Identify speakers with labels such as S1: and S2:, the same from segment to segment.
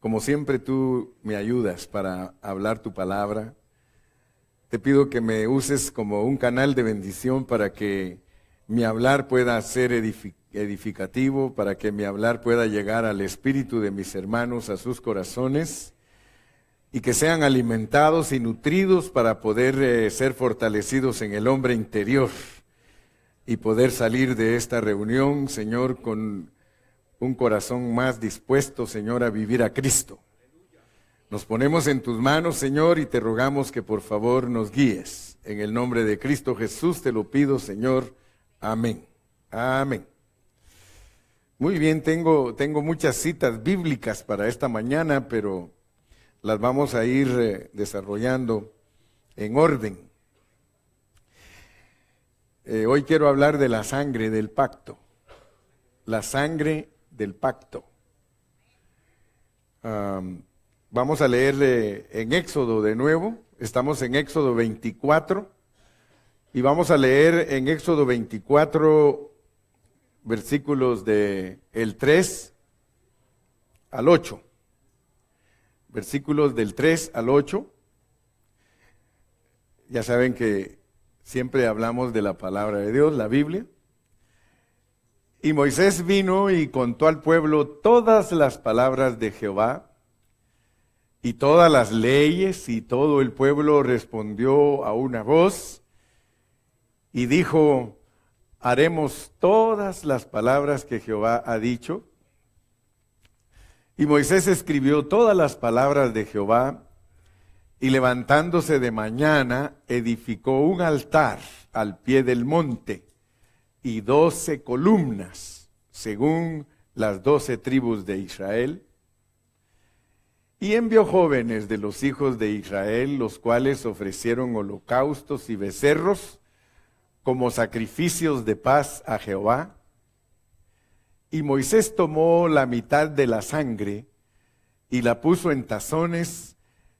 S1: Como siempre tú me ayudas para hablar tu palabra. Te pido que me uses como un canal de bendición para que mi hablar pueda ser edificativo, para que mi hablar pueda llegar al espíritu de mis hermanos, a sus corazones, y que sean alimentados y nutridos para poder ser fortalecidos en el hombre interior y poder salir de esta reunión, Señor, con un corazón más dispuesto, Señor, a vivir a Cristo. Nos ponemos en tus manos, Señor, y te rogamos que por favor nos guíes. En el nombre de Cristo Jesús te lo pido, Señor. Amén. Amén. Muy bien, tengo muchas citas bíblicas para esta mañana, pero las vamos a ir desarrollando en orden. Hoy quiero hablar de la sangre del pacto. La sangre del pacto. Vamos a leer en Éxodo de nuevo. Estamos en Éxodo 24. Y vamos a leer en Éxodo 24 versículos del 3 al 8. Versículos del 3 al 8. Ya saben que siempre hablamos de la palabra de Dios, la Biblia. Y Moisés vino y contó al pueblo todas las palabras de Jehová y todas las leyes, y todo el pueblo respondió a una voz y dijo: haremos todas las palabras que Jehová ha dicho. Y Moisés escribió todas las palabras de Jehová, y levantándose de mañana edificó un altar al pie del monte y 12 columnas, según las 12 tribus de Israel. Y envió jóvenes de los hijos de Israel, los cuales ofrecieron holocaustos y becerros como sacrificios de paz a Jehová. Y Moisés tomó la mitad de la sangre y la puso en tazones,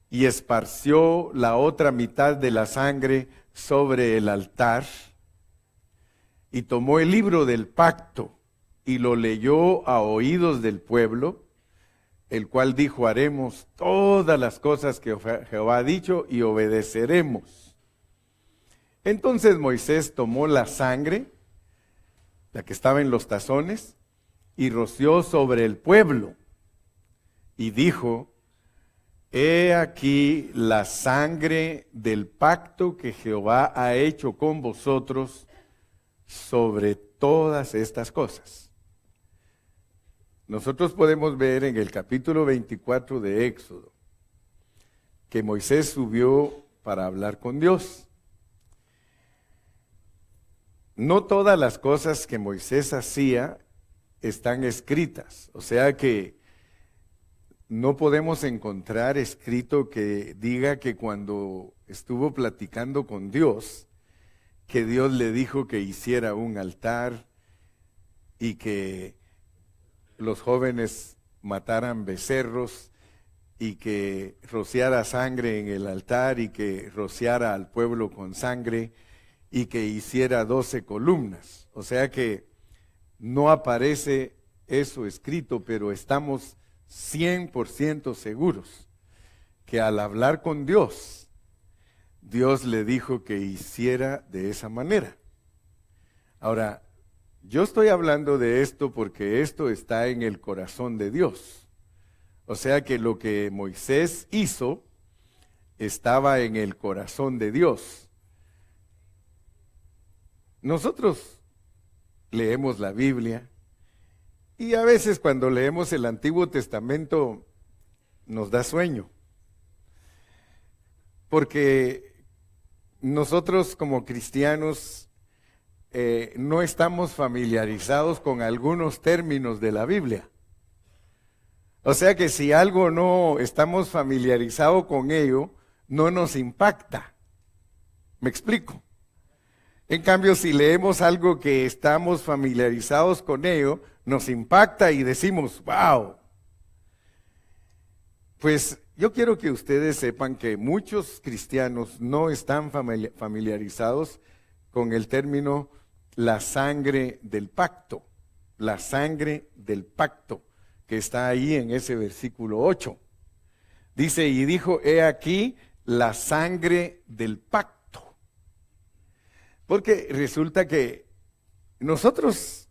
S1: y esparció la otra mitad de la sangre sobre el altar. Y tomó el libro del pacto y lo leyó a oídos del pueblo, el cual dijo: haremos todas las cosas que Jehová ha dicho y obedeceremos. Entonces Moisés tomó la sangre, la que estaba en los tazones, y roció sobre el pueblo, y dijo: he aquí la sangre del pacto que Jehová ha hecho con vosotros sobre todas estas cosas. Nosotros podemos ver en el capítulo 24 de Éxodo que Moisés subió para hablar con Dios. No todas las cosas que Moisés hacía están escritas, o sea que no podemos encontrar escrito que diga que cuando estuvo platicando con Dios, que Dios le dijo que hiciera un altar y que los jóvenes mataran becerros y que rociara sangre en el altar y que rociara al pueblo con sangre y que hiciera 12 columnas. O sea que no aparece eso escrito, pero estamos 100% seguros que al hablar con Dios, Dios le dijo que hiciera de esa manera. Ahora, yo estoy hablando de esto porque esto está en el corazón de Dios. O sea que lo que Moisés hizo estaba en el corazón de Dios. Nosotros leemos la Biblia y a veces cuando leemos el Antiguo Testamento nos da sueño. Porque nosotros como cristianos no estamos familiarizados con algunos términos de la Biblia. O sea que si algo no estamos familiarizados con ello, no nos impacta. ¿Me explico? En cambio, si leemos algo que estamos familiarizados con ello, nos impacta y decimos: wow. Pues yo quiero que ustedes sepan que muchos cristianos no están familiarizados con el término la sangre del pacto. La sangre del pacto que está ahí en ese versículo 8. Dice, y dijo, he aquí la sangre del pacto. Porque resulta que nosotros,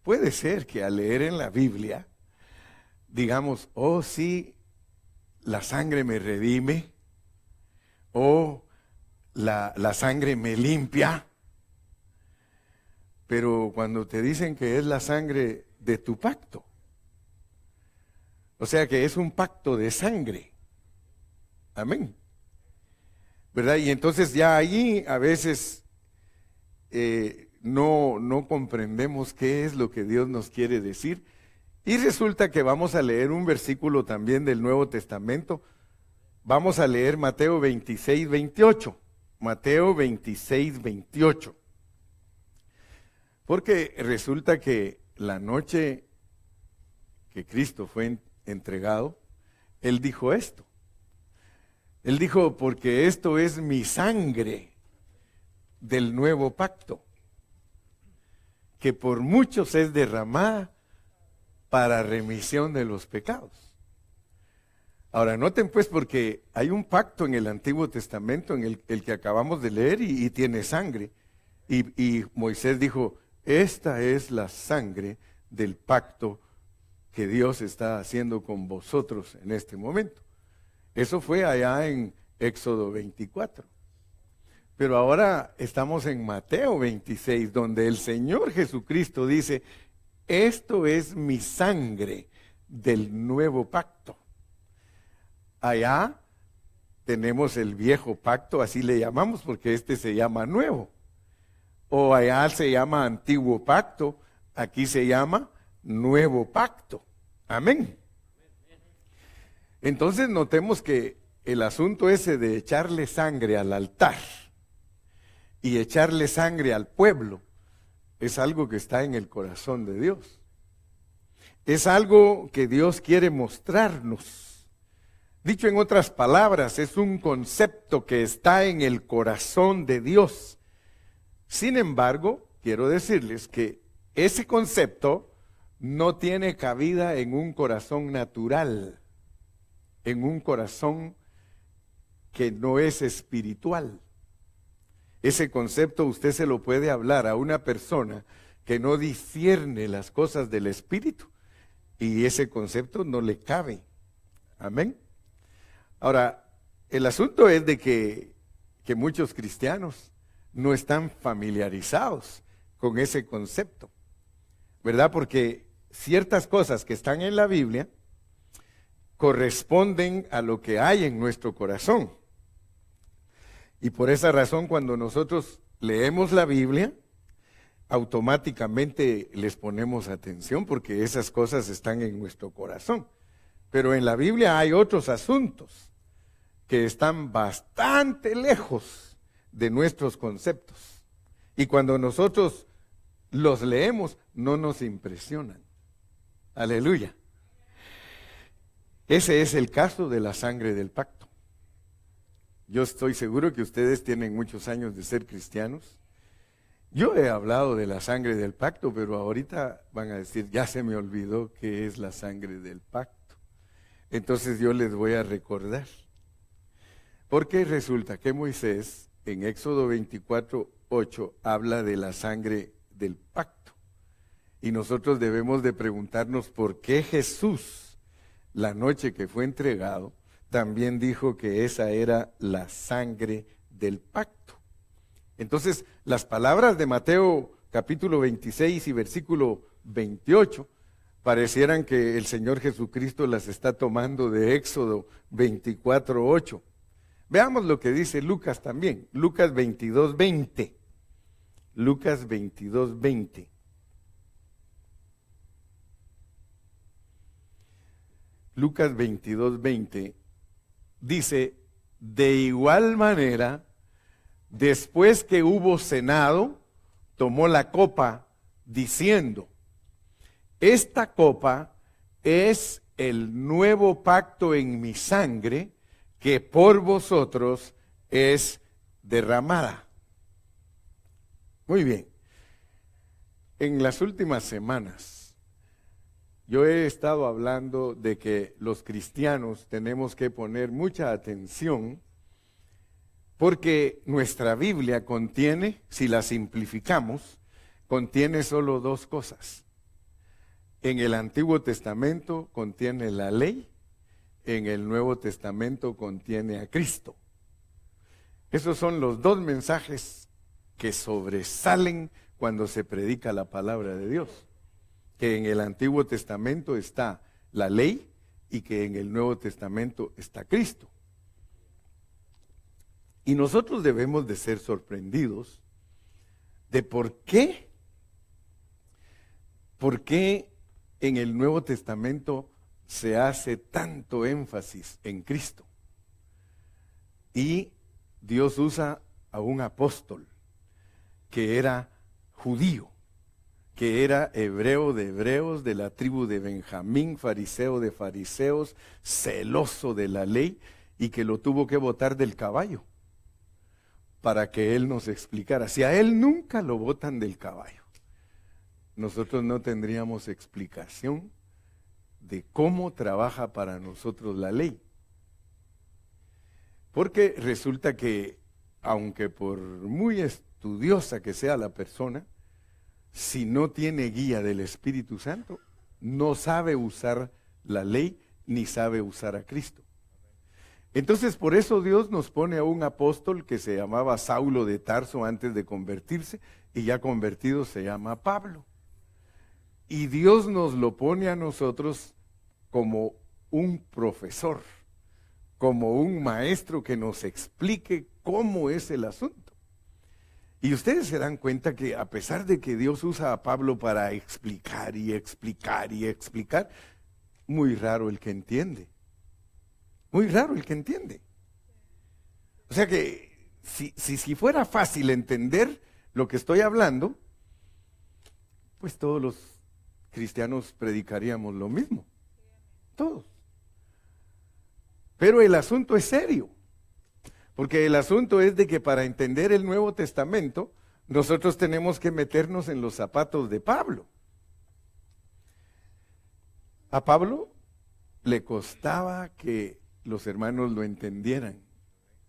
S1: puede ser que al leer en la Biblia, digamos, oh sí, la sangre me redime, o la sangre me limpia, pero cuando te dicen que es la sangre de tu pacto, o sea que es un pacto de sangre, amén, ¿verdad? Y entonces ya ahí a veces no comprendemos qué es lo que Dios nos quiere decir. Y resulta que vamos a leer un versículo también del Nuevo Testamento. Vamos a leer Mateo 26, 28. Mateo 26, 28. Porque resulta que la noche que Cristo fue entregado, Él dijo esto. Él dijo, porque esto es mi sangre del nuevo pacto, que por muchos es derramada para remisión de los pecados. Ahora, noten pues, porque hay un pacto en el Antiguo Testamento, en el que acabamos de leer, y tiene sangre. Y Moisés dijo, esta es la sangre del pacto que Dios está haciendo con vosotros en este momento. Eso fue allá en Éxodo 24. Pero ahora estamos en Mateo 26, donde el Señor Jesucristo dice, esto es mi sangre del nuevo pacto. Allá tenemos el viejo pacto, así le llamamos, porque este se llama nuevo. O allá se llama antiguo pacto, aquí se llama nuevo pacto. Amén. Entonces notemos que el asunto ese de echarle sangre al altar y echarle sangre al pueblo es algo que está en el corazón de Dios. Es algo que Dios quiere mostrarnos. Dicho en otras palabras, es un concepto que está en el corazón de Dios. Sin embargo, quiero decirles que ese concepto no tiene cabida en un corazón natural, en un corazón que no es espiritual. Ese concepto usted se lo puede hablar a una persona que no discierne las cosas del espíritu y ese concepto no le cabe. Amén. Ahora, el asunto es de que muchos cristianos no están familiarizados con ese concepto, ¿verdad? Porque ciertas cosas que están en la Biblia corresponden a lo que hay en nuestro corazón. Y por esa razón, cuando nosotros leemos la Biblia, automáticamente les ponemos atención porque esas cosas están en nuestro corazón. Pero en la Biblia hay otros asuntos que están bastante lejos de nuestros conceptos. Y cuando nosotros los leemos, no nos impresionan. Aleluya. Ese es el caso de la sangre del pacto. Yo estoy seguro que ustedes tienen muchos años de ser cristianos. Yo he hablado de la sangre del pacto, pero ahorita van a decir, ya se me olvidó qué es la sangre del pacto. Entonces yo les voy a recordar. Porque resulta que Moisés, en Éxodo 24, 8, habla de la sangre del pacto. Y nosotros debemos de preguntarnos por qué Jesús, la noche que fue entregado, también dijo que esa era la sangre del pacto. Entonces, las palabras de Mateo capítulo 26 y versículo 28 parecieran que el Señor Jesucristo las está tomando de Éxodo 24, 8. Veamos lo que dice Lucas también, Lucas 22, 20. Lucas 22, 20. Lucas 22, 20 dice, de igual manera, después que hubo cenado, tomó la copa diciendo, esta copa es el nuevo pacto en mi sangre que por vosotros es derramada. Muy bien. En las últimas semanas yo he estado hablando de que los cristianos tenemos que poner mucha atención porque nuestra Biblia contiene, si la simplificamos, contiene solo dos cosas. En el Antiguo Testamento contiene la ley, en el Nuevo Testamento contiene a Cristo. Esos son los dos mensajes que sobresalen cuando se predica la palabra de Dios. Que en el Antiguo Testamento está la ley y que en el Nuevo Testamento está Cristo. Y nosotros debemos de ser sorprendidos de por qué en el Nuevo Testamento se hace tanto énfasis en Cristo. Y Dios usa a un apóstol que era judío, que era hebreo de hebreos, de la tribu de Benjamín, fariseo de fariseos, celoso de la ley, y que lo tuvo que botar del caballo para que él nos explicara. Si a él nunca lo botan del caballo, nosotros no tendríamos explicación de cómo trabaja para nosotros la ley. Porque resulta que, aunque por muy estudiosa que sea la persona, si no tiene guía del Espíritu Santo, no sabe usar la ley ni sabe usar a Cristo. Entonces, por eso Dios nos pone a un apóstol que se llamaba Saulo de Tarso antes de convertirse, y ya convertido se llama Pablo. Y Dios nos lo pone a nosotros como un profesor, como un maestro que nos explique cómo es el asunto. Y ustedes se dan cuenta que a pesar de que Dios usa a Pablo para explicar y explicar y explicar, muy raro el que entiende. Muy raro el que entiende. O sea que si fuera fácil entender lo que estoy hablando, pues todos los cristianos predicaríamos lo mismo. Todos. Pero el asunto es serio. Porque el asunto es de que para entender el Nuevo Testamento, nosotros tenemos que meternos en los zapatos de Pablo. A Pablo le costaba que los hermanos lo entendieran.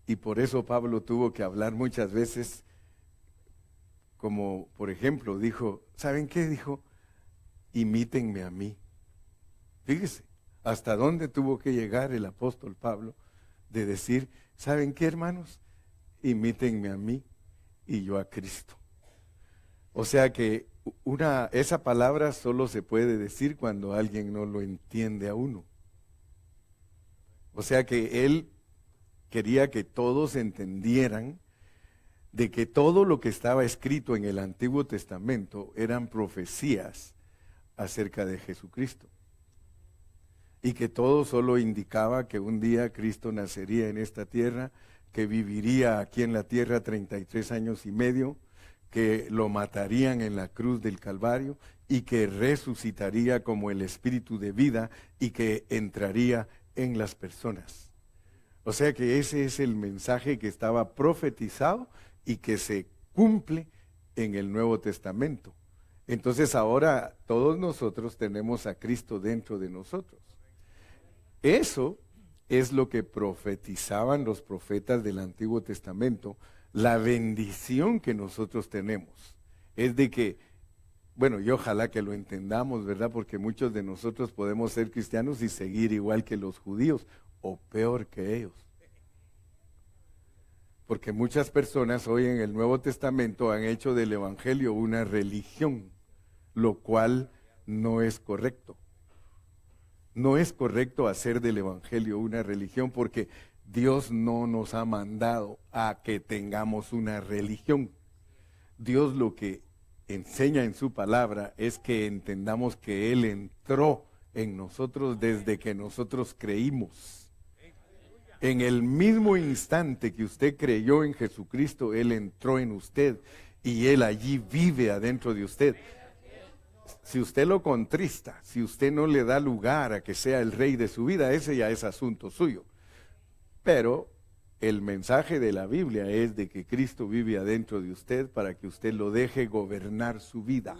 S1: Y por eso Pablo tuvo que hablar muchas veces, como por ejemplo dijo, ¿saben qué? Dijo, imítenme a mí. Fíjese, hasta dónde tuvo que llegar el apóstol Pablo de decir, ¿saben qué, hermanos? Imítenme a mí y yo a Cristo. O sea que esa palabra solo se puede decir cuando alguien no lo entiende a uno. O sea que él quería que todos entendieran de que todo lo que estaba escrito en el Antiguo Testamento eran profecías acerca de Jesucristo. Y que todo solo indicaba que un día Cristo nacería en esta tierra, que viviría aquí en la tierra 33 años y medio, que lo matarían en la cruz del Calvario y que resucitaría como el Espíritu de vida y que entraría en las personas. O sea que ese es el mensaje que estaba profetizado y que se cumple en el Nuevo Testamento. Entonces ahora todos nosotros tenemos a Cristo dentro de nosotros. Eso es lo que profetizaban los profetas del Antiguo Testamento, la bendición que nosotros tenemos. Es de que, bueno, y ojalá que lo entendamos, ¿verdad? Porque muchos de nosotros podemos ser cristianos y seguir igual que los judíos, o peor que ellos. Porque muchas personas hoy en el Nuevo Testamento han hecho del Evangelio una religión, lo cual no es correcto. No es correcto hacer del Evangelio una religión porque Dios no nos ha mandado a que tengamos una religión. Dios lo que enseña en su palabra es que entendamos que Él entró en nosotros desde que nosotros creímos. En el mismo instante que usted creyó en Jesucristo, Él entró en usted y Él allí vive adentro de usted. Si usted lo contrista, si usted no le da lugar a que sea el rey de su vida, ese ya es asunto suyo. Pero el mensaje de la Biblia es de que Cristo vive adentro de usted para que usted lo deje gobernar su vida.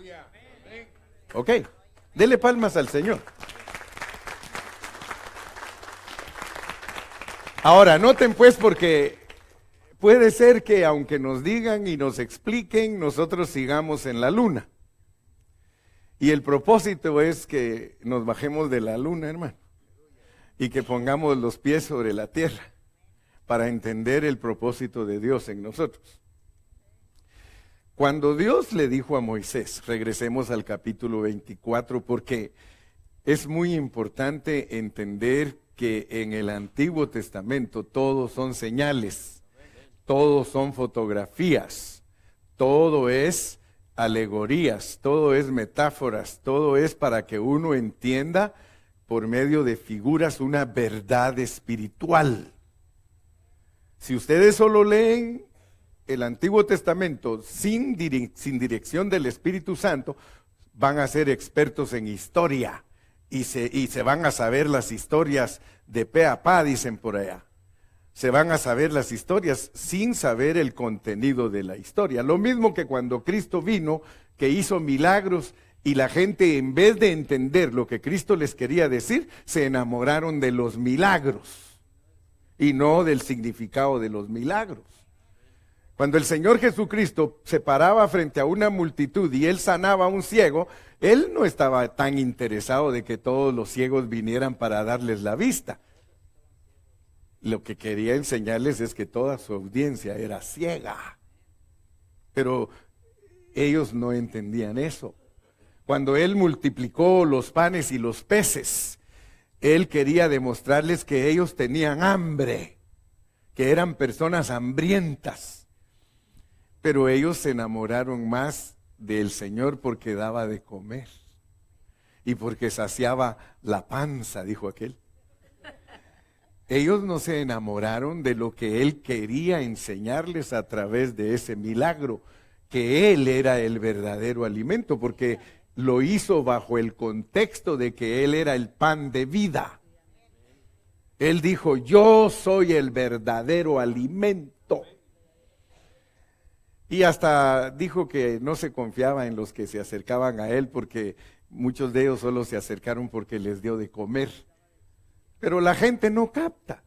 S1: ¿Ok? Dele palmas al Señor. Ahora, noten pues, porque puede ser que aunque nos digan y nos expliquen, nosotros sigamos en la luna. Y el propósito es que nos bajemos de la luna, hermano, y que pongamos los pies sobre la tierra para entender el propósito de Dios en nosotros. Cuando Dios le dijo a Moisés, regresemos al capítulo 24, porque es muy importante entender que en el Antiguo Testamento todos son señales, todos son fotografías, todo es alegorías, todo es metáforas, todo es para que uno entienda por medio de figuras una verdad espiritual. Si ustedes solo leen el Antiguo Testamento sin dirección del Espíritu Santo, van a ser expertos en historia y se van a saber las historias de pe a pa, dicen por allá. Se van a saber las historias sin saber el contenido de la historia. Lo mismo que cuando Cristo vino, que hizo milagros y la gente, en vez de entender lo que Cristo les quería decir, se enamoraron de los milagros y no del significado de los milagros. Cuando el Señor Jesucristo se paraba frente a una multitud y Él sanaba a un ciego, Él no estaba tan interesado de que todos los ciegos vinieran para darles la vista. Lo que quería enseñarles es que toda su audiencia era ciega. Pero ellos no entendían eso. Cuando Él multiplicó los panes y los peces, Él quería demostrarles que ellos tenían hambre, que eran personas hambrientas. Pero ellos se enamoraron más del Señor porque daba de comer y porque saciaba la panza, dijo aquel. Ellos no se enamoraron de lo que Él quería enseñarles a través de ese milagro, que Él era el verdadero alimento, porque lo hizo bajo el contexto de que Él era el pan de vida. Él dijo, yo soy el verdadero alimento. Y hasta dijo que no se confiaba en los que se acercaban a Él, porque muchos de ellos solo se acercaron porque les dio de comer. Pero la gente no capta.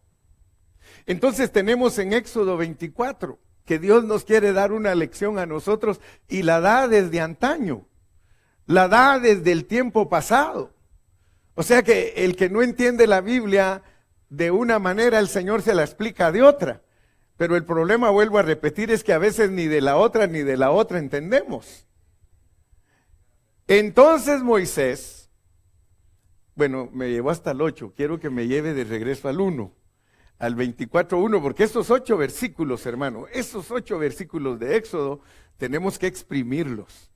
S1: Entonces tenemos en Éxodo 24 que Dios nos quiere dar una lección a nosotros y la da desde antaño, la da desde el tiempo pasado. O sea que el que no entiende la Biblia de una manera, el Señor se la explica de otra. Pero el problema, vuelvo a repetir, es que a veces ni de la otra entendemos. Entonces Moisés, bueno, me llevó hasta el 8, quiero que me lleve de regreso al 1, al 24:1, porque esos 8 versículos, hermano, esos 8 versículos de Éxodo, tenemos que exprimirlos.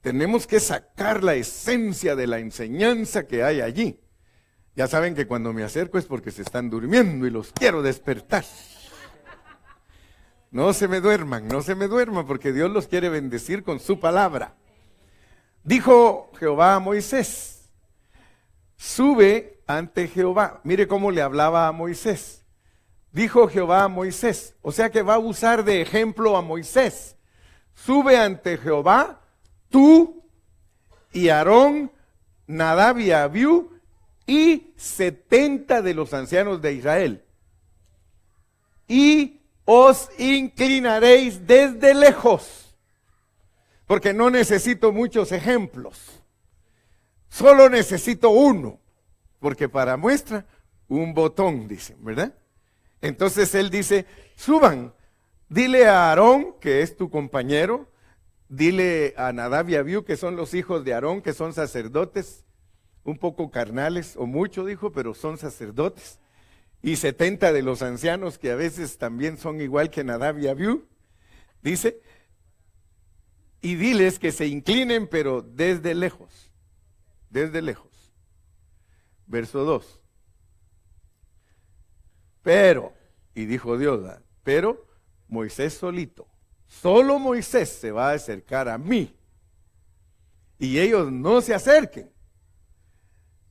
S1: Tenemos que sacar la esencia de la enseñanza que hay allí. Ya saben que cuando me acerco es porque se están durmiendo y los quiero despertar. No se me duerman, porque Dios los quiere bendecir con su palabra. Dijo Jehová a Moisés, sube ante Jehová. Mire cómo le hablaba a Moisés. Dijo Jehová a Moisés, o sea que va a usar de ejemplo a Moisés. Sube ante Jehová, tú y Aarón, Nadab y Abiú, y 70 de los ancianos de Israel. Y os inclinaréis desde lejos, porque no necesito muchos ejemplos. Solo necesito uno, porque para muestra, un botón, dicen, ¿verdad? Entonces él dice, suban, dile a Aarón, que es tu compañero, dile a Nadab y Abiú, que son los hijos de Aarón, que son sacerdotes, un poco carnales, o mucho dijo, pero son sacerdotes, y 70 de los ancianos, que a veces también son igual que Nadab y Abiú, dice, y diles que se inclinen, pero desde lejos. Desde lejos. Verso 2. Pero, y dijo Dios, pero Moisés solito, solo Moisés se va a acercar a mí. Y ellos no se acerquen,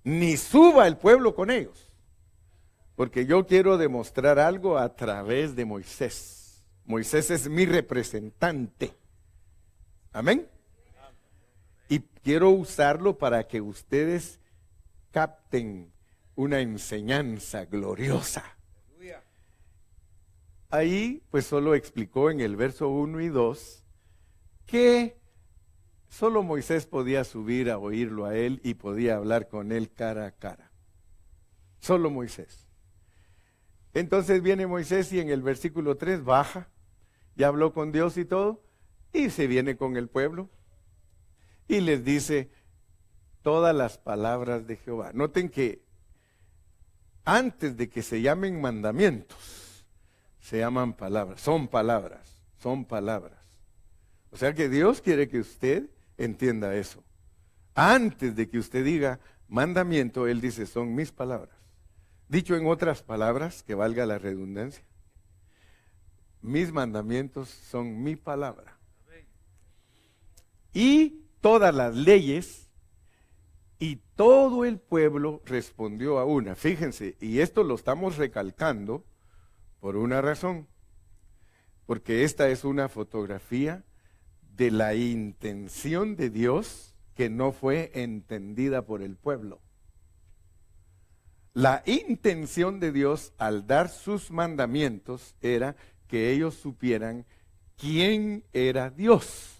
S1: ni suba el pueblo con ellos. Porque yo quiero demostrar algo a través de Moisés. Moisés es mi representante. Amén. Y quiero usarlo para que ustedes capten una enseñanza gloriosa. Ahí pues solo explicó en el verso 1 y 2 que solo Moisés podía subir a oírlo a él y podía hablar con él cara a cara. Solo Moisés. Entonces viene Moisés y en el versículo 3 baja, ya habló con Dios y todo, y se viene con el pueblo y les dice todas las palabras de Jehová. Noten que antes de que se llamen mandamientos, se llaman palabras, son palabras, son palabras. O sea que Dios quiere que usted entienda eso. Antes de que usted diga mandamiento, Él dice, son mis palabras. Dicho en otras palabras, que valga la redundancia, mis mandamientos son mi palabra. Y todas las leyes y todo el pueblo respondió a una. Fíjense, y esto lo estamos recalcando por una razón, porque esta es una fotografía de la intención de Dios que no fue entendida por el pueblo. La intención de Dios al dar sus mandamientos era que ellos supieran quién era Dios.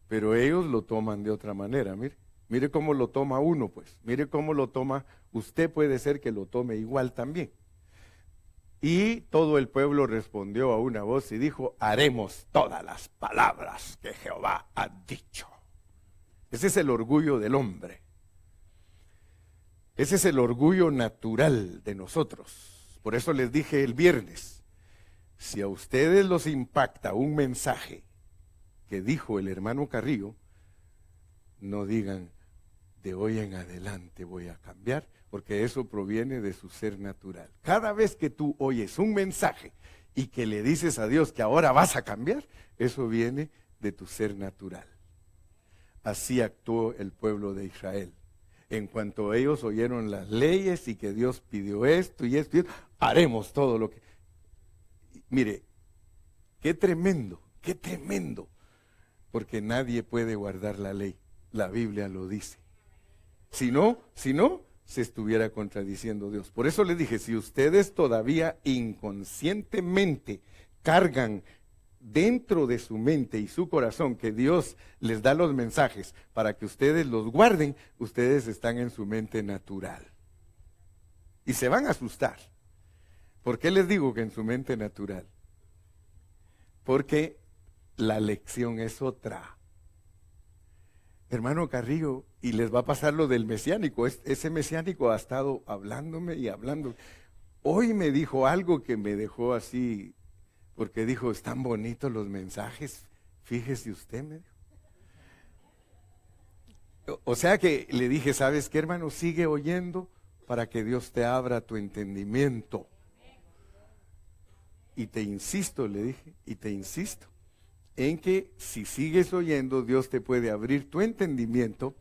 S1: Pero ellos lo toman de otra manera, mire cómo lo toma uno pues, mire cómo lo toma, usted puede ser que lo tome igual también. Y todo el pueblo respondió a una voz y dijo, haremos todas las palabras que Jehová ha dicho. Ese es el orgullo del hombre. Ese es el orgullo natural de nosotros. Por eso les dije el viernes, si a ustedes los impacta un mensaje que dijo el hermano Carrillo, no digan, de hoy en adelante voy a cambiar, porque eso proviene de su ser natural. Cada vez que tú oyes un mensaje y que le dices a Dios que ahora vas a cambiar, eso viene de tu ser natural. Así actuó el pueblo de Israel. En cuanto ellos oyeron las leyes y que Dios pidió esto y esto, haremos todo lo que... Mire, qué tremendo, porque nadie puede guardar la ley. La Biblia lo dice. Si no, se estuviera contradiciendo Dios. Por eso les dije, si ustedes todavía inconscientemente cargan dentro de su mente y su corazón que Dios les da los mensajes para que ustedes los guarden, ustedes están en su mente natural. Y se van a asustar. ¿Por qué les digo que en su mente natural? Porque la lección es otra. Hermano Carrillo, y les va a pasar lo del mesiánico. Ese mesiánico ha estado hablándome y hablando. Hoy me dijo algo que me dejó así, porque dijo, están bonitos los mensajes, fíjese usted, me dijo. O sea que le dije, ¿sabes qué, hermano? Sigue oyendo para que Dios te abra tu entendimiento. Y te insisto, le dije, y te insisto, en que si sigues oyendo, Dios te puede abrir tu entendimiento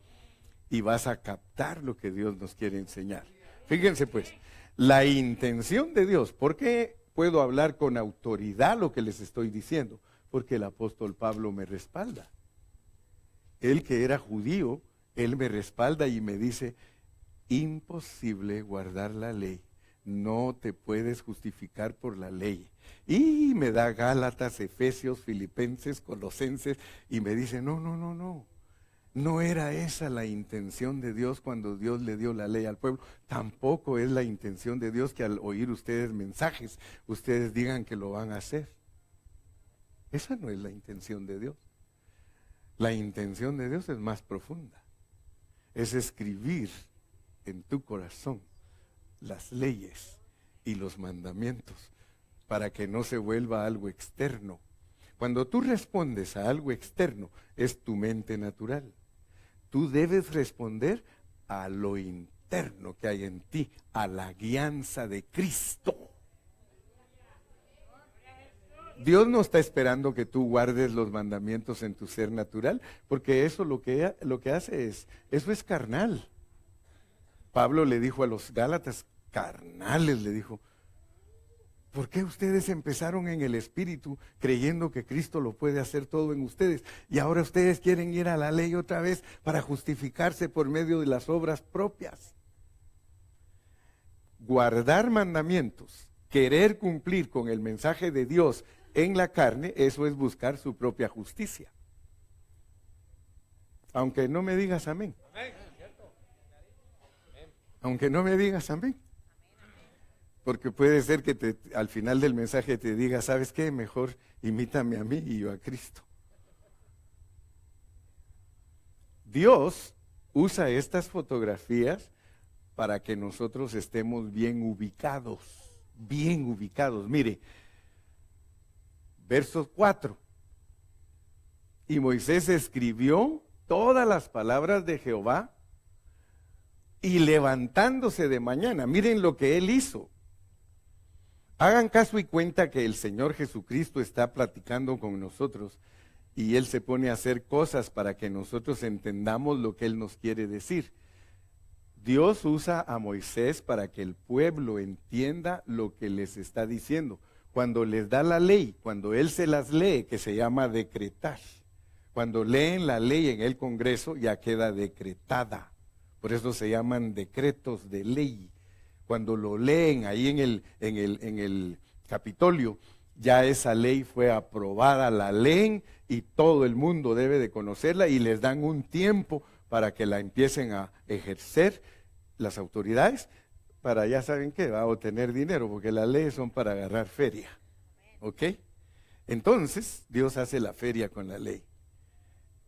S1: y vas a captar lo que Dios nos quiere enseñar. Fíjense pues, la intención de Dios, ¿por qué puedo hablar con autoridad lo que les estoy diciendo? Porque el apóstol Pablo me respalda. Él que era judío, él me respalda y me dice, imposible guardar la ley. No te puedes justificar por la ley. Y me da Gálatas, Efesios, Filipenses, Colosenses, y me dice, no. No era esa la intención de Dios cuando Dios le dio la ley al pueblo. Tampoco es la intención de Dios que al oír ustedes mensajes, ustedes digan que lo van a hacer. Esa no es la intención de Dios. La intención de Dios es más profunda. Es escribir en tu corazón las leyes y los mandamientos para que no se vuelva algo externo. Cuando tú respondes a algo externo, es tu mente natural. Tú debes responder a lo interno que hay en ti, a la guianza de Cristo. Dios no está esperando que tú guardes los mandamientos en tu ser natural, porque eso lo que hace eso es carnal. Pablo le dijo a los Gálatas, carnales, le dijo, ¿Por qué ustedes empezaron en el Espíritu creyendo que Cristo lo puede hacer todo en ustedes? Y ahora ustedes quieren ir a la ley otra vez para justificarse por medio de las obras propias. Guardar mandamientos, querer cumplir con el mensaje de Dios en la carne, eso es buscar su propia justicia. Aunque no me digas amén. Aunque no me digas amén. Porque puede ser que al final del mensaje te diga, ¿sabes qué? Mejor imítame a mí y yo a Cristo. Dios usa estas fotografías para que nosotros estemos bien ubicados. Bien ubicados. Mire, verso 4. Y Moisés escribió todas las palabras de Jehová y levantándose de mañana. Miren lo que él hizo. Hagan caso y cuenta que el Señor Jesucristo está platicando con nosotros y Él se pone a hacer cosas para que nosotros entendamos lo que Él nos quiere decir. Dios usa a Moisés para que el pueblo entienda lo que les está diciendo. Cuando les da la ley, cuando Él se las lee, que se llama decretar. Cuando leen la ley en el Congreso ya queda decretada. Por eso se llaman decretos de ley. Cuando lo leen ahí en el Capitolio, ya esa ley fue aprobada, la leen y todo el mundo debe de conocerla y les dan un tiempo para que la empiecen a ejercer las autoridades para, ya saben qué, va a obtener dinero, porque las leyes son para agarrar feria. ¿Ok? Entonces, Dios hace la feria con la ley.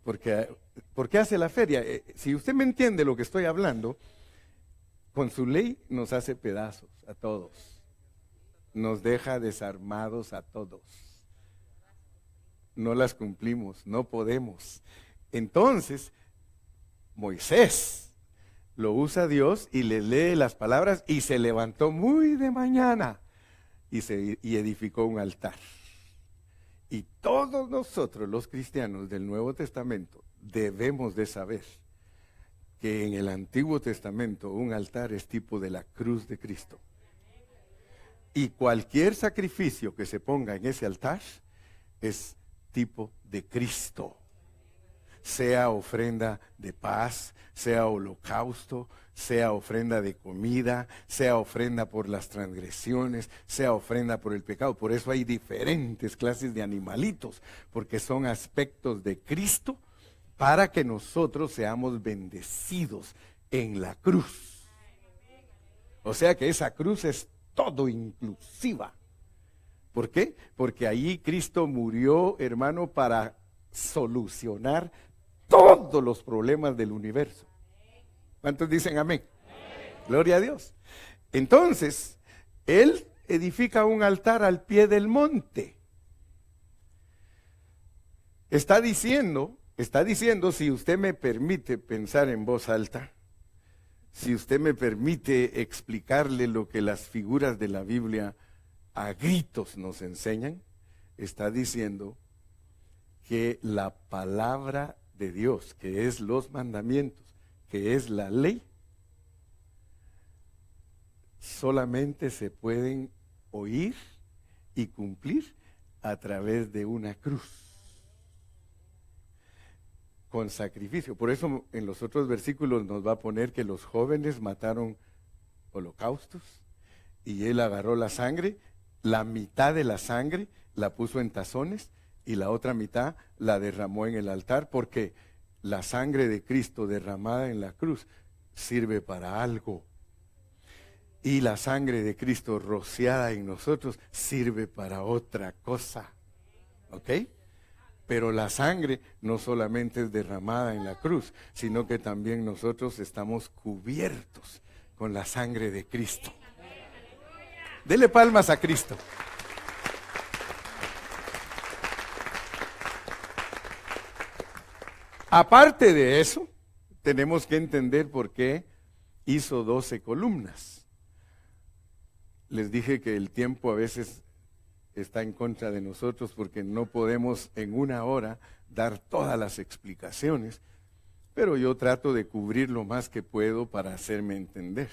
S1: ¿Por qué hace la feria? Si usted me entiende lo que estoy hablando, con su ley nos hace pedazos a todos. Nos deja desarmados a todos. No las cumplimos, no podemos. Entonces, Moisés lo usa Dios y le lee las palabras y se levantó muy de mañana y edificó un altar. Y todos nosotros, los cristianos del Nuevo Testamento, debemos de saber que en el Antiguo Testamento un altar es tipo de la cruz de Cristo. Y cualquier sacrificio que se ponga en ese altar es tipo de Cristo. Sea ofrenda de paz, sea holocausto, sea ofrenda de comida, sea ofrenda por las transgresiones, sea ofrenda por el pecado. Por eso hay diferentes clases de animalitos, porque son aspectos de Cristo para que nosotros seamos bendecidos en la cruz. O sea que esa cruz es todo inclusiva. ¿Por qué? Porque ahí Cristo murió, hermano, para solucionar todos los problemas del universo. ¿Cuántos dicen amén? Gloria a Dios. Entonces, Él edifica un altar al pie del monte. Está diciendo, si usted me permite pensar en voz alta, si usted me permite explicarle lo que las figuras de la Biblia a gritos nos enseñan, está diciendo que la palabra de Dios, que es los mandamientos, que es la ley, solamente se pueden oír y cumplir a través de una cruz. Con sacrificio. Por eso en los otros versículos nos va a poner que los jóvenes mataron holocaustos y él agarró la sangre, la mitad de la sangre la puso en tazones y la otra mitad la derramó en el altar, porque la sangre de Cristo derramada en la cruz sirve para algo y la sangre de Cristo rociada en nosotros sirve para otra cosa. ¿Ok? Pero la sangre no solamente es derramada en la cruz, sino que también nosotros estamos cubiertos con la sangre de Cristo. Dele palmas a Cristo. Aparte de eso, tenemos que entender por qué hizo 12 columnas. Les dije que el tiempo a veces está en contra de nosotros porque no podemos en una hora dar todas las explicaciones, pero yo trato de cubrir lo más que puedo para hacerme entender.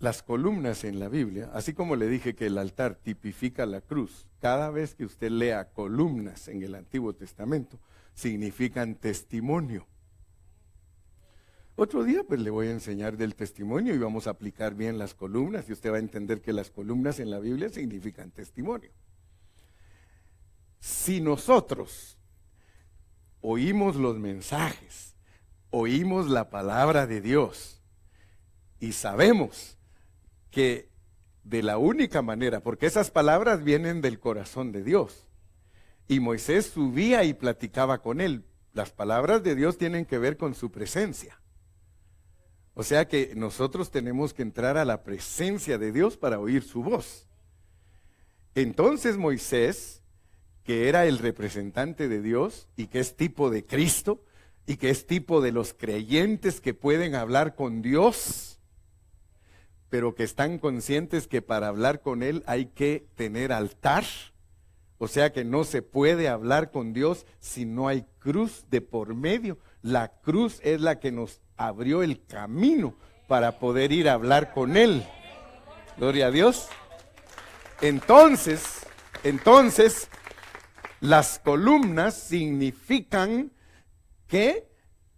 S1: Las columnas en la Biblia, así como le dije que el altar tipifica la cruz, cada vez que usted lea columnas en el Antiguo Testamento, significan testimonio. Otro día pues le voy a enseñar del testimonio y vamos a aplicar bien las columnas y usted va a entender que las columnas en la Biblia significan testimonio. Si nosotros oímos los mensajes, oímos la palabra de Dios y sabemos que de la única manera, porque esas palabras vienen del corazón de Dios, y Moisés subía y platicaba con él, las palabras de Dios tienen que ver con su presencia. O sea que nosotros tenemos que entrar a la presencia de Dios para oír su voz. Entonces Moisés, que era el representante de Dios y que es tipo de Cristo y que es tipo de los creyentes que pueden hablar con Dios, pero que están conscientes que para hablar con Él hay que tener altar. O sea que no se puede hablar con Dios si no hay cruz de por medio. La cruz es la que nos abrió el camino para poder ir a hablar con Él. Gloria a Dios. Entonces, las columnas significan que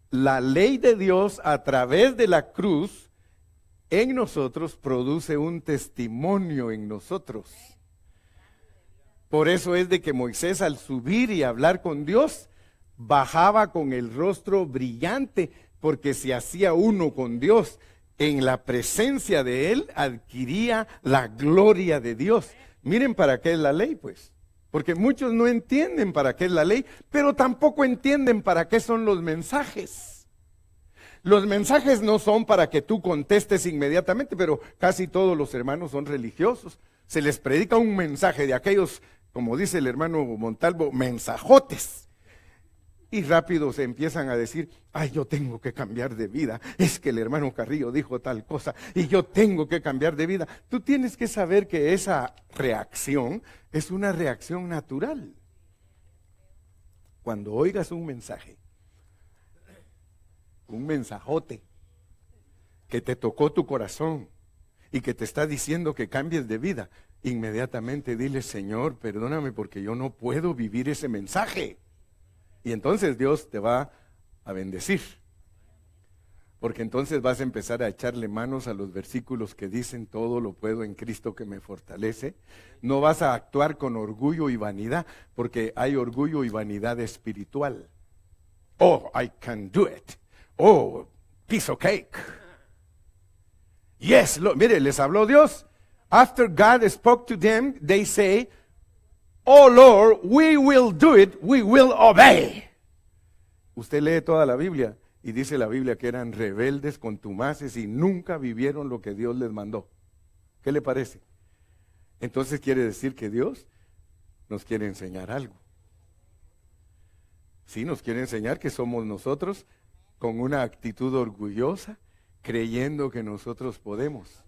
S1: la ley de Dios a través de la cruz en nosotros produce un testimonio en nosotros. Por eso es de que Moisés al subir y hablar con Dios, bajaba con el rostro brillante, porque se hacía uno con Dios. En la presencia de Él adquiría la gloria de Dios. Miren para qué es la ley, pues. Porque muchos no entienden para qué es la ley, pero tampoco entienden para qué son los mensajes. Los mensajes no son para que tú contestes inmediatamente, pero casi todos los hermanos son religiosos. Se les predica un mensaje de aquellos, como dice el hermano Montalvo, mensajotes. Y rápido se empiezan a decir, ay, yo tengo que cambiar de vida. Es que el hermano Carrillo dijo tal cosa y yo tengo que cambiar de vida. Tú tienes que saber que esa reacción es una reacción natural. Cuando oigas un mensaje, un mensajote que te tocó tu corazón y que te está diciendo que cambies de vida, inmediatamente dile, Señor, perdóname porque yo no puedo vivir ese mensaje. Y entonces Dios te va a bendecir. Porque entonces vas a empezar a echarle manos a los versículos que dicen todo lo puedo en Cristo que me fortalece. No vas a actuar con orgullo y vanidad, porque hay orgullo y vanidad espiritual. Oh, I can do it. Oh, piece of cake. Yes, mire, les habló Dios. After God spoke to them, they say, oh Lord, we will do it, we will obey. Usted lee toda la Biblia y dice la Biblia que eran rebeldes, contumaces y nunca vivieron lo que Dios les mandó. ¿Qué le parece? Entonces quiere decir que Dios nos quiere enseñar algo. Sí, nos quiere enseñar que somos nosotros con una actitud orgullosa, creyendo que nosotros podemos.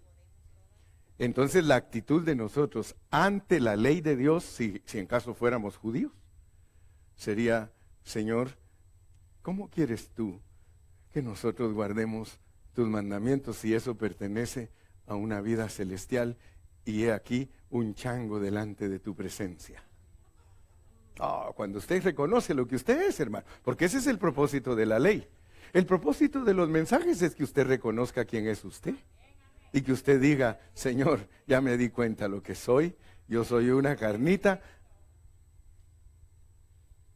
S1: Entonces la actitud de nosotros ante la ley de Dios, si en caso fuéramos judíos, sería, Señor, ¿cómo quieres tú que nosotros guardemos tus mandamientos si eso pertenece a una vida celestial y he aquí un chango delante de tu presencia? Oh, cuando usted reconoce lo que usted es, hermano, porque ese es el propósito de la ley. El propósito de los mensajes es que usted reconozca quién es usted. Y que usted diga, Señor, ya me di cuenta lo que soy. Yo soy una carnita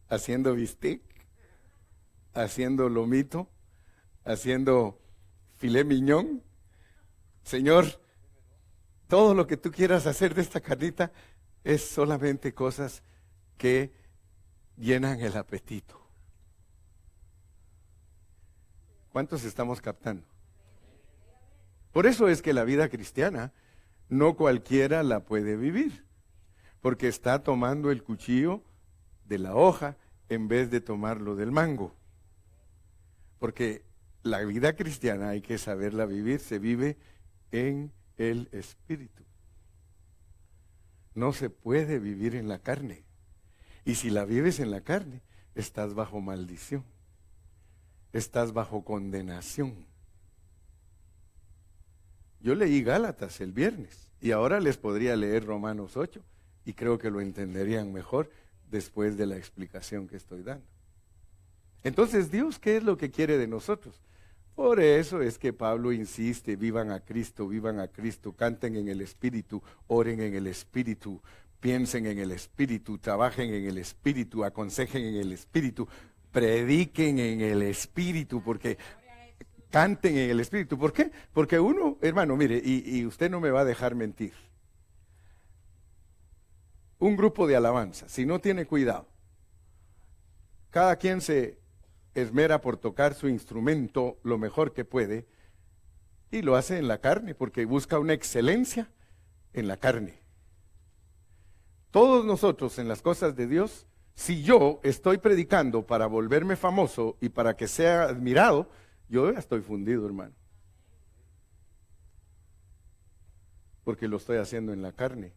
S1: haciendo bistec, haciendo lomito, haciendo filet mignon. Señor, todo lo que tú quieras hacer de esta carnita es solamente cosas que llenan el apetito. ¿Cuántos estamos captando? Por eso es que la vida cristiana no cualquiera la puede vivir, porque está tomando el cuchillo de la hoja en vez de tomarlo del mango. Porque la vida cristiana hay que saberla vivir, se vive en el Espíritu. No se puede vivir en la carne. Y si la vives en la carne, estás bajo maldición, estás bajo condenación. Yo leí Gálatas el viernes y ahora les podría leer Romanos 8 y creo que lo entenderían mejor después de la explicación que estoy dando. Entonces, Dios, ¿qué es lo que quiere de nosotros? Por eso es que Pablo insiste, vivan a Cristo, canten en el Espíritu, oren en el Espíritu, piensen en el Espíritu, trabajen en el Espíritu, aconsejen en el Espíritu, prediquen en el Espíritu, porque canten en el Espíritu. ¿Por qué? Porque uno, hermano, mire, y usted no me va a dejar mentir. Un grupo de alabanza, si no tiene cuidado, cada quien se esmera por tocar su instrumento lo mejor que puede y lo hace en la carne, porque busca una excelencia en la carne. Todos nosotros en las cosas de Dios, si yo estoy predicando para volverme famoso y para que sea admirado, yo ya estoy fundido, hermano. Porque lo estoy haciendo en la carne.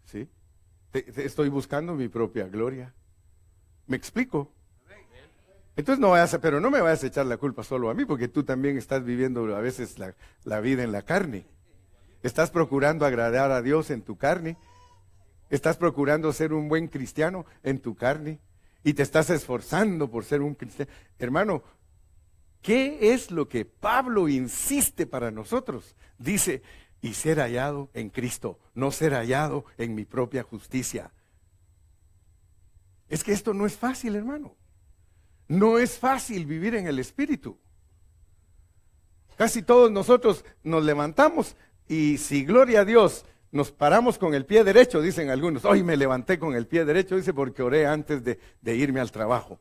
S1: ¿Sí? Estoy buscando mi propia gloria. ¿Me explico? Entonces no vayas pero no me vayas a echar la culpa solo a mí, porque tú también estás viviendo a veces la vida en la carne. Estás procurando agradar a Dios en tu carne. Estás procurando ser un buen cristiano en tu carne. Y te estás esforzando por ser un cristiano. Hermano, ¿qué es lo que Pablo insiste para nosotros? Dice, y ser hallado en Cristo, no ser hallado en mi propia justicia. Es que esto no es fácil, hermano. No es fácil vivir en el Espíritu. Casi todos nosotros nos levantamos y si gloria a Dios, nos paramos con el pie derecho, dicen algunos. Hoy me levanté con el pie derecho, dice, porque oré antes de irme al trabajo.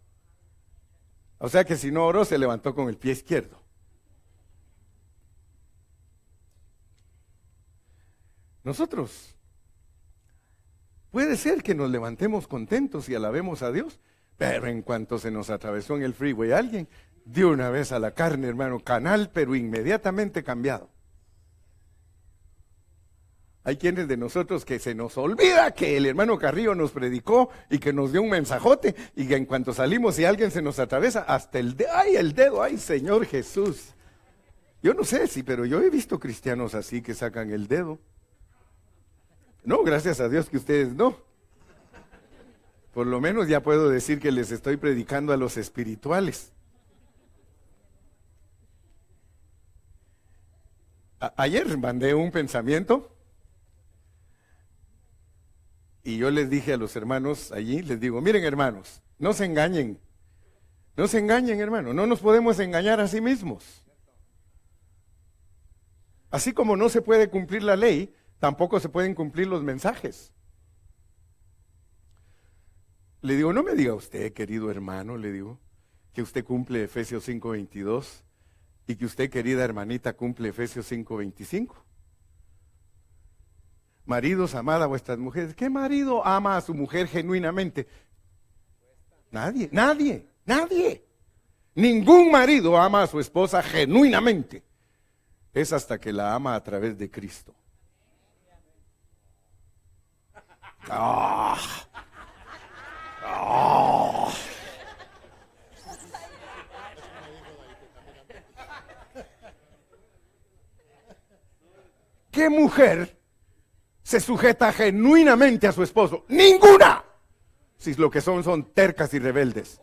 S1: O sea que si no oró, se levantó con el pie izquierdo. Nosotros, puede ser que nos levantemos contentos y alabemos a Dios, pero en cuanto se nos atravesó en el freeway alguien, de una vez a la carne, hermano, canal, pero inmediatamente cambiado. Hay quienes de nosotros que se nos olvida que el hermano Carrillo nos predicó y que nos dio un mensajote y que en cuanto salimos y alguien se nos atraviesa, hasta el dedo, ay Señor Jesús. Yo no sé si, pero yo he visto cristianos así que sacan el dedo. No, gracias a Dios que ustedes no. Por lo menos ya puedo decir que les estoy predicando a los espirituales. Ayer mandé un pensamiento y yo les dije a los hermanos allí, les digo, miren hermanos, no se engañen, hermano, no nos podemos engañar a sí mismos. Así como no se puede cumplir la ley, tampoco se pueden cumplir los mensajes. Le digo, no me diga usted, querido hermano, le digo, que usted cumple Efesios 5:22 y que usted, querida hermanita, cumple Efesios 5:25. Maridos, amad a vuestras mujeres. ¿Qué marido ama a su mujer genuinamente? Nadie. Ningún marido ama a su esposa genuinamente. Es hasta que la ama a través de Cristo. ¿Qué mujer se sujeta genuinamente a su esposo? ¡Ninguna! Si lo que son tercas y rebeldes.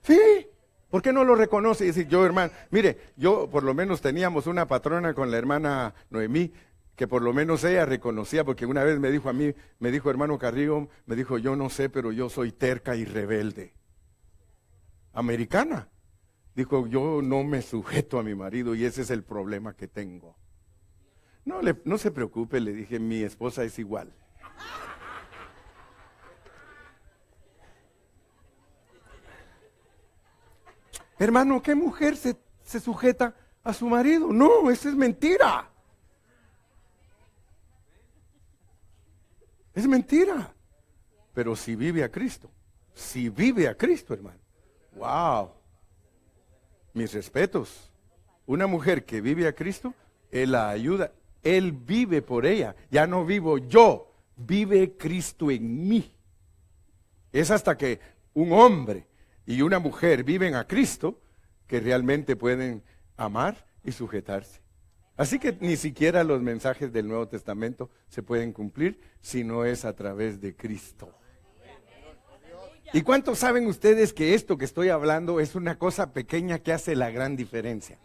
S1: Sí, ¿por qué no lo reconoce? Y decir, yo hermano, mire, yo por lo menos teníamos una patrona con la hermana Noemí, que por lo menos ella reconocía, porque una vez me dijo a mí, me dijo hermano Carrillo, me dijo, yo no sé, pero yo soy terca y rebelde. Americana. Dijo, yo no me sujeto a mi marido y ese es el problema que tengo. No se preocupe, le dije, mi esposa es igual. Hermano, ¿qué mujer se sujeta a su marido? No, eso es mentira. Es mentira. Pero si vive a Cristo, hermano, wow, mis respetos. Una mujer que vive a Cristo, Él la ayuda, Él vive por ella. Ya no vivo yo, vive Cristo en mí. Es hasta que un hombre y una mujer viven a Cristo que realmente pueden amar y sujetarse. Así que ni siquiera los mensajes del Nuevo Testamento se pueden cumplir si no es a través de Cristo. ¿Y cuántos saben ustedes que esto que estoy hablando es una cosa pequeña que hace la gran diferencia?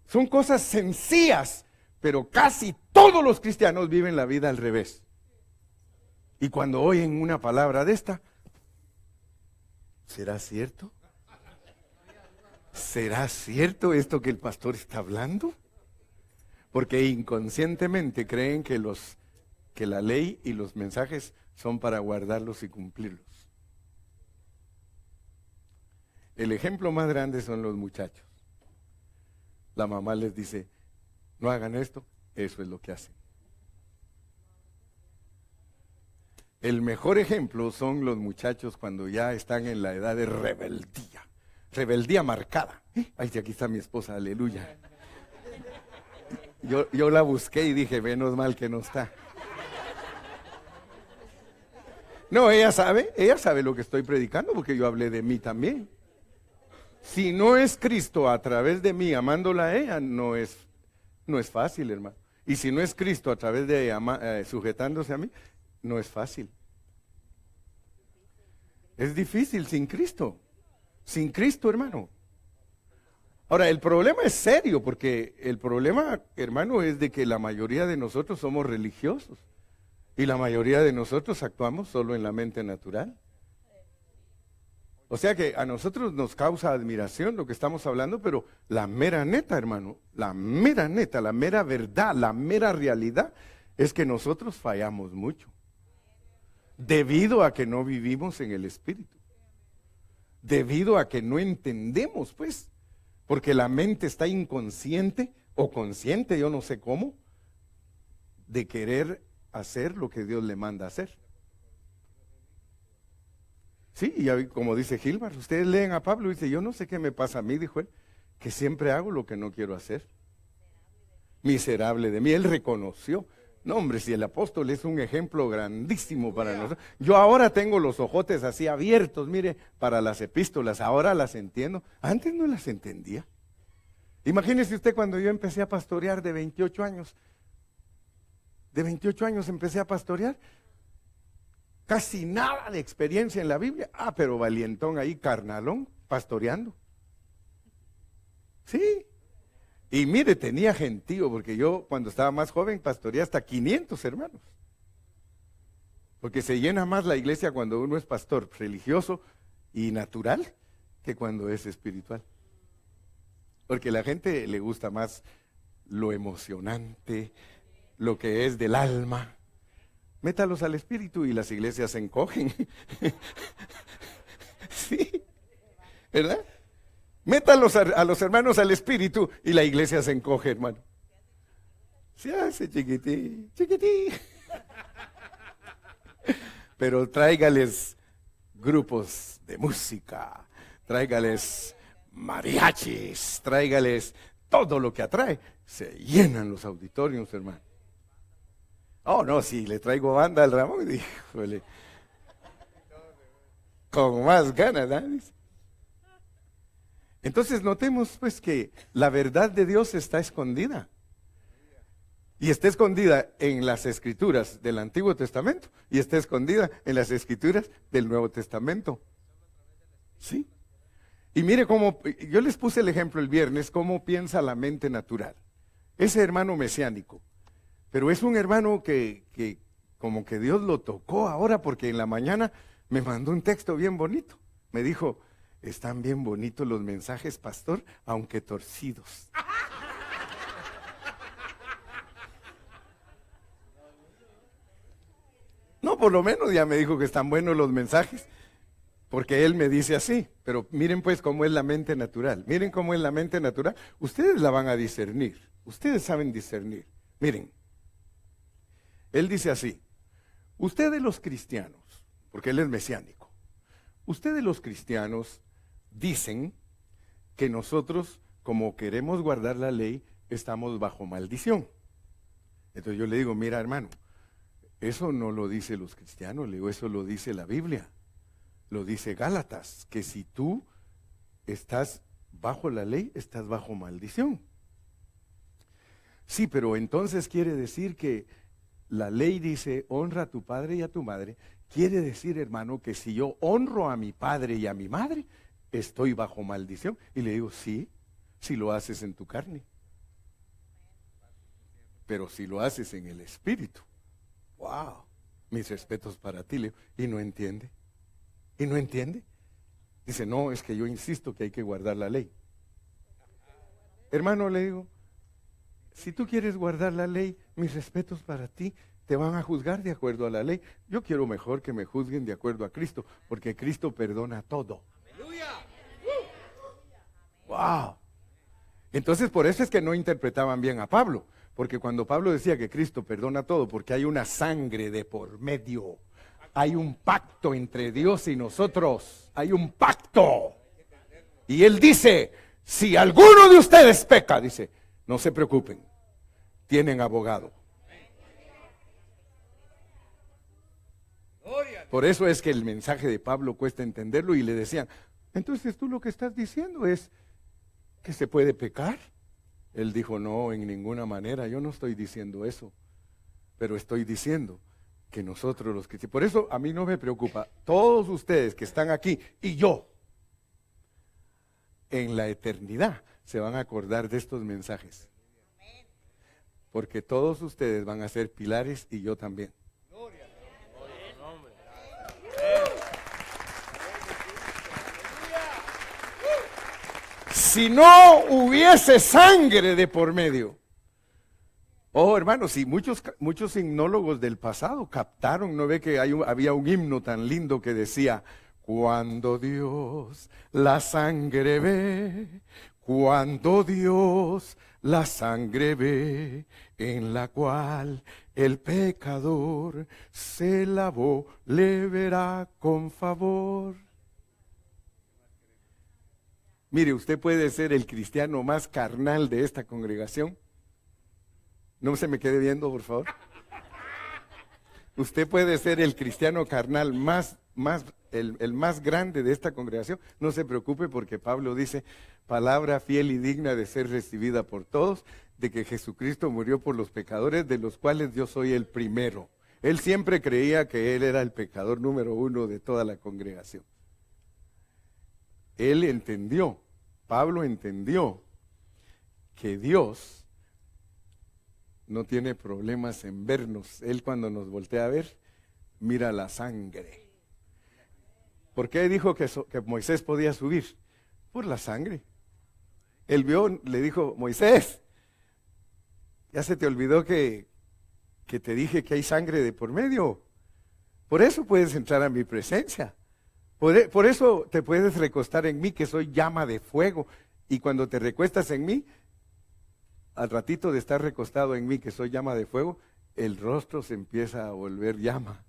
S1: Son cosas sencillas, pero casi todos los cristianos viven la vida al revés. Y cuando oyen una palabra de esta, ¿será cierto? ¿Será cierto esto que el pastor está hablando? Porque inconscientemente creen que la ley y los mensajes son para guardarlos y cumplirlos. El ejemplo más grande son los muchachos. La mamá les dice, no hagan esto, eso es lo que hacen. El mejor ejemplo son los muchachos cuando ya están en la edad de rebeldía. Rebeldía marcada. Ay, sí, aquí está mi esposa, aleluya. Yo la busqué y dije, menos mal que no está. No, ella sabe lo que estoy predicando porque yo hablé de mí también. Si no es Cristo a través de mí amándola a ella, no es fácil, hermano. Y si no es Cristo a través de ella sujetándose a mí, no es fácil. Es difícil sin Cristo. Sin Cristo, hermano. Ahora, el problema es serio, porque el problema, hermano, es de que la mayoría de nosotros somos religiosos. Y la mayoría de nosotros actuamos solo en la mente natural. O sea que a nosotros nos causa admiración lo que estamos hablando, pero la mera neta, hermano, la mera neta, la mera verdad, la mera realidad es que nosotros fallamos mucho. Debido a que no vivimos en el Espíritu. Debido a que no entendemos, pues. Porque la mente está inconsciente o consciente, yo no sé cómo, de querer hacer lo que Dios le manda hacer. Sí, y como dice Gilmar, ustedes leen a Pablo y dice, yo no sé qué me pasa a mí, dijo él, que siempre hago lo que no quiero hacer. Miserable de mí, él reconoció. No, hombre, si el apóstol es un ejemplo grandísimo para nosotros. Yo ahora tengo los ojotes así abiertos, mire, para las epístolas, ahora las entiendo. Antes no las entendía. Imagínese usted cuando yo empecé a pastorear de 28 años. De 28 años empecé a pastorear. Casi nada de experiencia en la Biblia. Pero valientón ahí, carnalón, pastoreando. Sí. Y mire, tenía gentío, porque yo cuando estaba más joven pastoreé hasta 500 hermanos. Porque se llena más la iglesia cuando uno es pastor religioso y natural que cuando es espiritual. Porque a la gente le gusta más lo emocionante, lo que es del alma. Métalos al espíritu y las iglesias se encogen. Sí, ¿verdad? Métalos a los hermanos al espíritu y la iglesia se encoge, hermano. Se hace chiquití, chiquití. Pero tráigales grupos de música, tráigales mariachis, tráigales todo lo que atrae. Se llenan los auditorios, hermano. Oh, no, si le traigo banda al Ramón, híjole, con más ganas, ¿no? Entonces notemos pues que la verdad de Dios está escondida. Y está escondida en las escrituras del Antiguo Testamento y está escondida en las escrituras del Nuevo Testamento. ¿Sí? Y mire cómo, yo les puse el ejemplo el viernes, cómo piensa la mente natural. Ese hermano mesiánico. Pero es un hermano que como que Dios lo tocó ahora, porque en la mañana me mandó un texto bien bonito. Me dijo, están bien bonitos los mensajes, pastor, aunque torcidos. No, por lo menos ya me dijo que están buenos los mensajes, porque él me dice así. Pero miren pues cómo es la mente natural. Miren cómo es la mente natural. Ustedes la van a discernir. Ustedes saben discernir. Miren. Él dice así, ustedes los cristianos, porque él es mesiánico, ustedes los cristianos dicen que nosotros, como queremos guardar la ley, estamos bajo maldición. Entonces yo le digo, mira hermano, eso no lo dice los cristianos, le digo, eso lo dice la Biblia, lo dice Gálatas, que si tú estás bajo la ley, estás bajo maldición. Sí, pero entonces quiere decir que la ley dice, honra a tu padre y a tu madre. Quiere decir, hermano, que si yo honro a mi padre y a mi madre, estoy bajo maldición. Y le digo, sí, si lo haces en tu carne. Pero si lo haces en el espíritu, wow, mis respetos para ti. Le digo, y no entiende. Y no entiende. Dice, no, es que yo insisto que hay que guardar la ley. Hermano, le digo, si tú quieres guardar la ley, mis respetos para ti, te van a juzgar de acuerdo a la ley. Yo quiero mejor que me juzguen de acuerdo a Cristo, porque Cristo perdona todo. ¡Wow! Entonces por eso es que no interpretaban bien a Pablo, porque cuando Pablo decía que Cristo perdona todo, porque hay una sangre de por medio, hay un pacto entre Dios y nosotros, hay un pacto. Y él dice, si alguno de ustedes peca, dice, no se preocupen, tienen abogado. Por eso es que el mensaje de Pablo cuesta entenderlo y le decían, entonces tú lo que estás diciendo es que se puede pecar. Él dijo, no, en ninguna manera, yo no estoy diciendo eso, pero estoy diciendo que nosotros los cristianos, por eso a mí no me preocupa, todos ustedes que están aquí y yo, en la eternidad se van a acordar de estos mensajes, porque todos ustedes van a ser pilares y yo también. Si no hubiese sangre de por medio. Oh, hermanos, y muchos himnólogos del pasado captaron, ¿no ve que había un himno tan lindo que decía, cuando Dios la sangre ve, cuando Dios la sangre ve, en la cual el pecador se lavó, le verá con favor. Mire, usted puede ser el cristiano más carnal de esta congregación. No se me quede viendo, por favor. Usted puede ser el cristiano carnal el más grande de esta congregación. No se preocupe porque Pablo dice, palabra fiel y digna de ser recibida por todos, de que Jesucristo murió por los pecadores, de los cuales yo soy el primero. Él siempre creía que él era el pecador número 1 de toda la congregación. Él entendió, Pablo entendió que Dios no tiene problemas en vernos. Él cuando nos voltea a ver, mira la sangre. ¿Por qué dijo que Moisés podía subir? Por la sangre. Él vio, le dijo, Moisés, ya se te olvidó que te dije que hay sangre de por medio. Por eso puedes entrar a mi presencia. Por eso te puedes recostar en mí, que soy llama de fuego. Y cuando te recuestas en mí, al ratito de estar recostado en mí, que soy llama de fuego, el rostro se empieza a volver llama.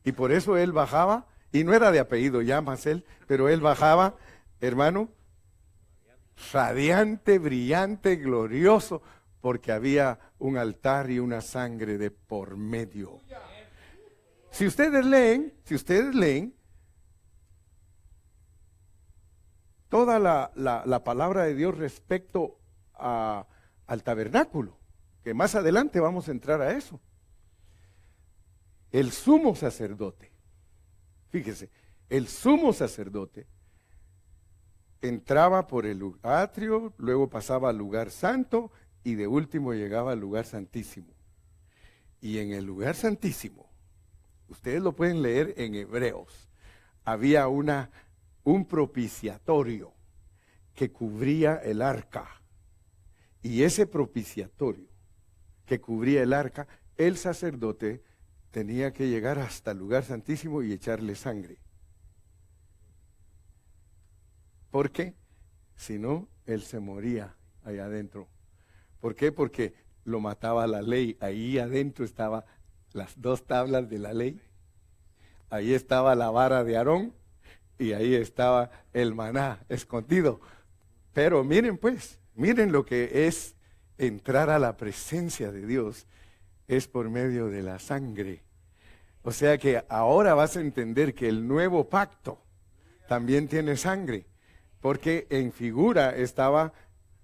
S1: Y por eso él bajaba, y no era de apellido Llamas él, pero él bajaba, hermano, radiante, brillante, glorioso, porque había un altar y una sangre de por medio. Si ustedes leen, toda la palabra de Dios respecto al tabernáculo, que más adelante vamos a entrar a eso. El sumo sacerdote, fíjese, el sumo sacerdote entraba por el atrio, luego pasaba al lugar santo y de último llegaba al lugar santísimo. Y en el lugar santísimo, ustedes lo pueden leer en Hebreos, había un propiciatorio que cubría el arca. Y ese propiciatorio que cubría el arca, el sacerdote tenía que llegar hasta el lugar santísimo y echarle sangre. ¿Por qué? Si no, él se moría allá adentro. ¿Por qué? Porque lo mataba la ley. Ahí adentro estaban las 2 tablas de la ley. Ahí estaba la vara de Aarón y ahí estaba el maná escondido. Pero miren pues, miren lo que es entrar a la presencia de Dios, es por medio de la sangre. O sea que ahora vas a entender que el nuevo pacto también tiene sangre. porque en figura estaba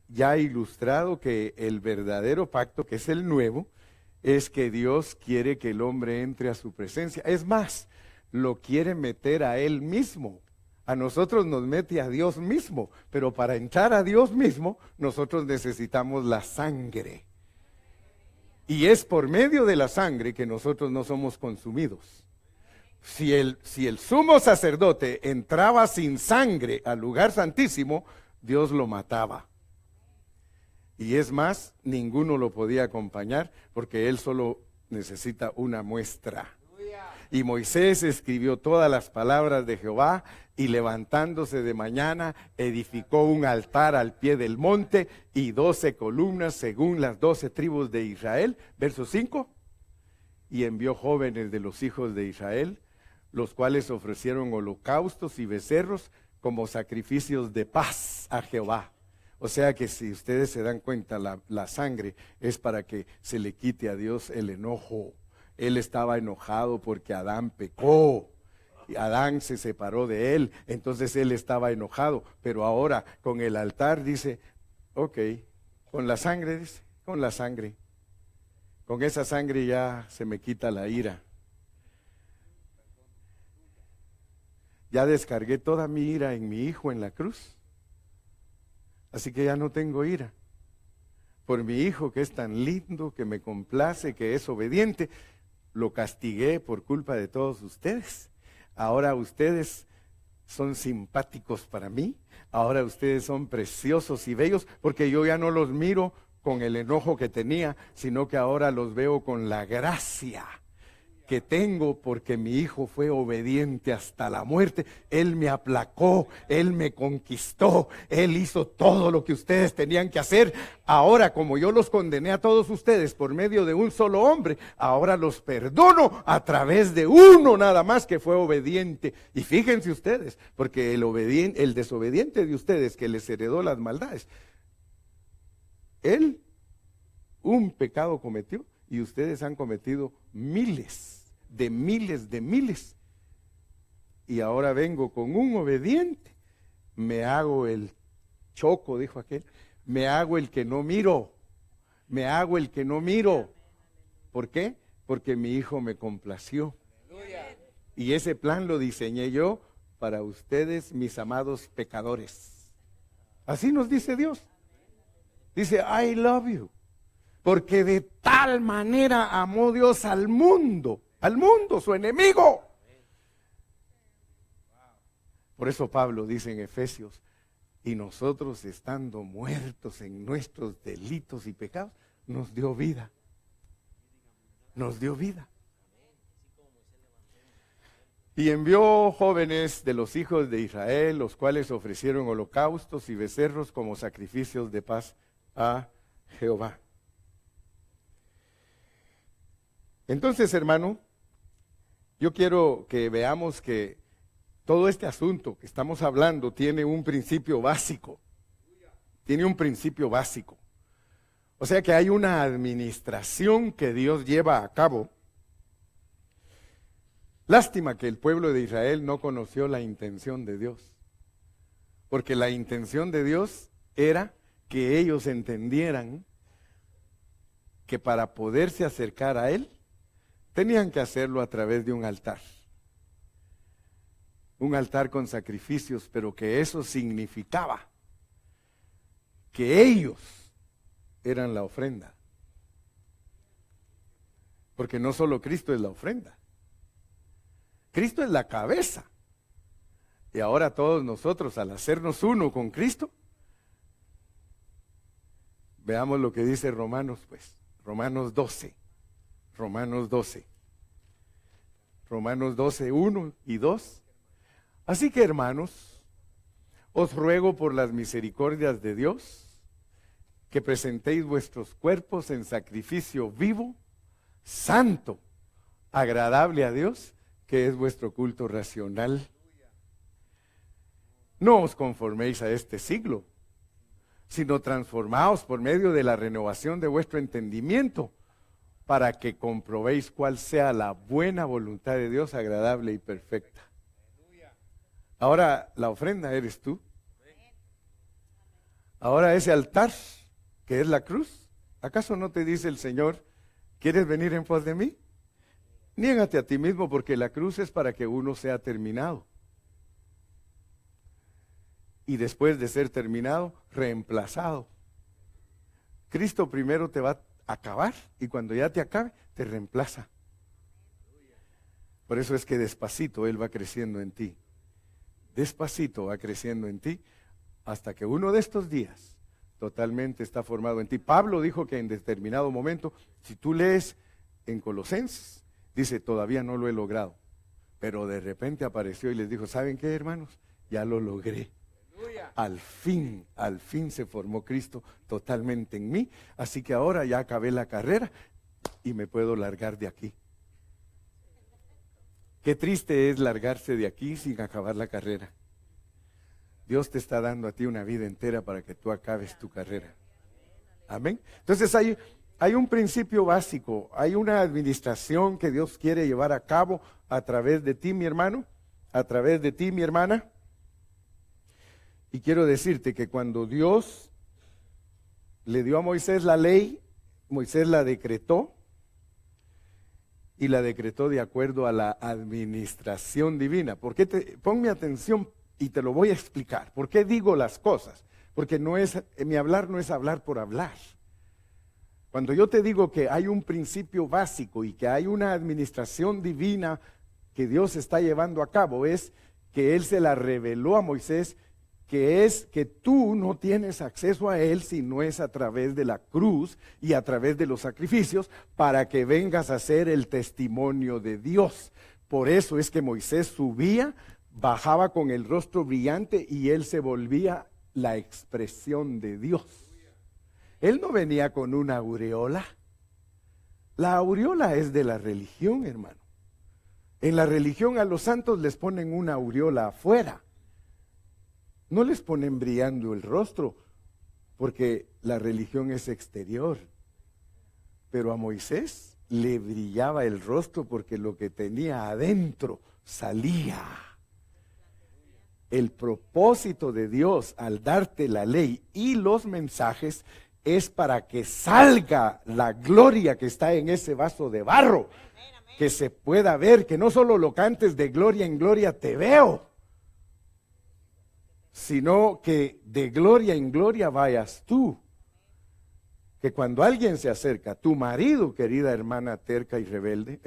S1: ya ilustrado que el verdadero pacto, que es el nuevo, es que Dios quiere que el hombre entre a su presencia. Es más, lo quiere meter a Él mismo. A nosotros nos mete a Dios mismo, pero para entrar a Dios mismo, nosotros necesitamos la sangre. Y es por medio de la sangre que nosotros no somos consumidos. Si el sumo sacerdote entraba sin sangre al lugar santísimo, Dios lo mataba. Y es más, ninguno lo podía acompañar porque él solo necesita una muestra. Y Moisés escribió todas las palabras de Jehová y levantándose de mañana edificó un altar al pie del monte y 12 columnas según las 12 tribus de Israel. Verso 5. Y envió jóvenes de los hijos de Israel, los cuales ofrecieron holocaustos y becerros como sacrificios de paz a Jehová. O sea que si ustedes se dan cuenta, la sangre es para que se le quite a Dios el enojo. Él estaba enojado porque Adán pecó. Y Adán se separó de él, entonces él estaba enojado. Pero ahora con el altar dice, ok, con la sangre, dice, con la sangre. Con esa sangre ya se me quita la ira. Ya descargué toda mi ira en mi hijo en la cruz. Así que ya no tengo ira por mi hijo que es tan lindo, que me complace, que es obediente. Lo castigué por culpa de todos ustedes. Ahora ustedes son simpáticos para mí. Ahora ustedes son preciosos y bellos porque yo ya no los miro con el enojo que tenía, sino que ahora los veo con la gracia que tengo porque mi hijo fue obediente hasta la muerte. Él me aplacó, él me conquistó, él hizo todo lo que ustedes tenían que hacer. Ahora, como yo los condené a todos ustedes por medio de un solo hombre, ahora los perdono a través de uno nada más que fue obediente. Y fíjense ustedes, porque el desobediente de ustedes que les heredó las maldades, él un pecado cometió y ustedes han cometido miles. Y ahora vengo con un obediente, me hago el choco, dijo aquel, me hago el que no miro, ¿Por qué? Porque mi hijo me complació. Y ese plan lo diseñé yo para ustedes, mis amados pecadores. Así nos dice Dios. Dice, I love you. Porque de tal manera amó Dios al mundo, su enemigo. Por eso Pablo dice en Efesios, y nosotros estando muertos en nuestros delitos y pecados, nos dio vida. Nos dio vida. Y envió jóvenes de los hijos de Israel, los cuales ofrecieron holocaustos y becerros como sacrificios de paz a Jehová. Entonces, hermano, yo quiero que veamos que todo este asunto que estamos hablando tiene un principio básico. O sea que hay una administración que Dios lleva a cabo. Lástima que el pueblo de Israel no conoció la intención de Dios. Porque la intención de Dios era que ellos entendieran que para poderse acercar a Él, tenían que hacerlo a través de un altar. Un altar con sacrificios, pero que eso significaba que ellos eran la ofrenda. Porque no solo Cristo es la ofrenda. Cristo es la cabeza. Y ahora todos nosotros, al hacernos uno con Cristo, veamos lo que dice Romanos, pues. Romanos 12, 1 y 2. Así que, hermanos, os ruego por las misericordias de Dios, que presentéis vuestros cuerpos en sacrificio vivo, santo, agradable a Dios, que es vuestro culto racional. No os conforméis a este siglo, sino transformaos por medio de la renovación de vuestro entendimiento, para que comprobéis cuál sea la buena voluntad de Dios, agradable y perfecta. Ahora, la ofrenda eres tú. Ahora ese altar, que es la cruz, ¿acaso no te dice el Señor, ¿quieres venir en pos de mí? Niégate a ti mismo, porque la cruz es para que uno sea terminado. Y después de ser terminado, reemplazado. Cristo primero te va a acabar y cuando ya te acabe, te reemplaza. Por eso es que despacito Él va creciendo en ti. Despacito va creciendo en ti hasta que uno de estos días totalmente está formado en ti. Pablo dijo que en determinado momento, si tú lees en Colosenses, dice, todavía no lo he logrado. Pero de repente apareció y les dijo, ¿saben qué, hermanos? Ya lo logré. Al fin se formó Cristo totalmente en mí. Así que ahora ya acabé la carrera y me puedo largar de aquí. Qué triste es largarse de aquí sin acabar la carrera. Dios te está dando a ti una vida entera para que tú acabes tu carrera. Amén. Entonces hay un principio básico, hay una administración que Dios quiere llevar a cabo a través de ti, mi hermano, a través de ti, mi hermana. Y quiero decirte que cuando Dios le dio a Moisés la ley, Moisés la decretó y la decretó de acuerdo a la administración divina. Ponme atención y te lo voy a explicar. ¿Por qué digo las cosas? Porque mi hablar no es hablar por hablar. Cuando yo te digo que hay un principio básico y que hay una administración divina que Dios está llevando a cabo, es que Él se la reveló a Moisés, que es que tú no tienes acceso a Él si no es a través de la cruz y a través de los sacrificios para que vengas a ser el testimonio de Dios. Por eso es que Moisés subía, bajaba con el rostro brillante y él se volvía la expresión de Dios. Él no venía con una aureola. La aureola es de la religión, hermano. En la religión a los santos les ponen una aureola afuera. No les ponen brillando el rostro, porque la religión es exterior. Pero a Moisés le brillaba el rostro porque lo que tenía adentro salía. El propósito de Dios al darte la ley y los mensajes es para que salga la gloria que está en ese vaso de barro, que se pueda ver, que no solo lo cantes de gloria en gloria te veo, sino que de gloria en gloria vayas tú. Que cuando alguien se acerca, tu marido, querida hermana terca y rebelde,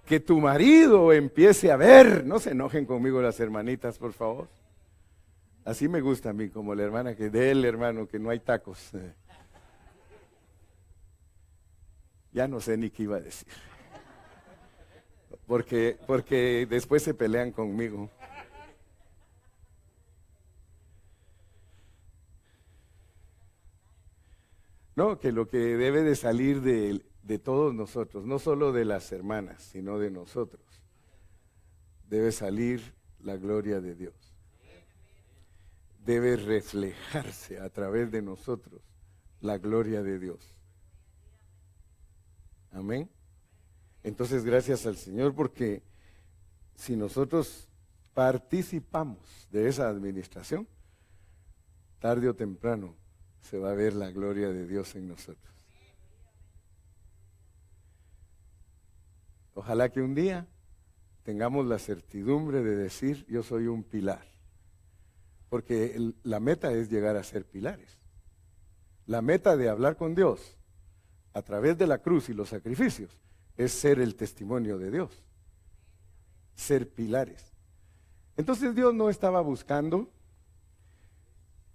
S1: que tu marido empiece a ver, no se enojen conmigo las hermanitas, por favor. Así me gusta a mí, como la hermana que del hermano, que no hay tacos. Ya no sé ni qué iba a decir. Porque después se pelean conmigo. No, que lo que debe de salir de todos nosotros, no solo de las hermanas, sino de nosotros, debe salir la gloria de Dios. Debe reflejarse a través de nosotros la gloria de Dios. Amén. Entonces, gracias al Señor, porque si nosotros participamos de esa administración, tarde o temprano se va a ver la gloria de Dios en nosotros. Ojalá que un día tengamos la certidumbre de decir, yo soy un pilar. Porque la meta es llegar a ser pilares. La meta de hablar con Dios a través de la cruz y los sacrificios es ser el testimonio de Dios. Ser pilares. Entonces Dios no estaba buscando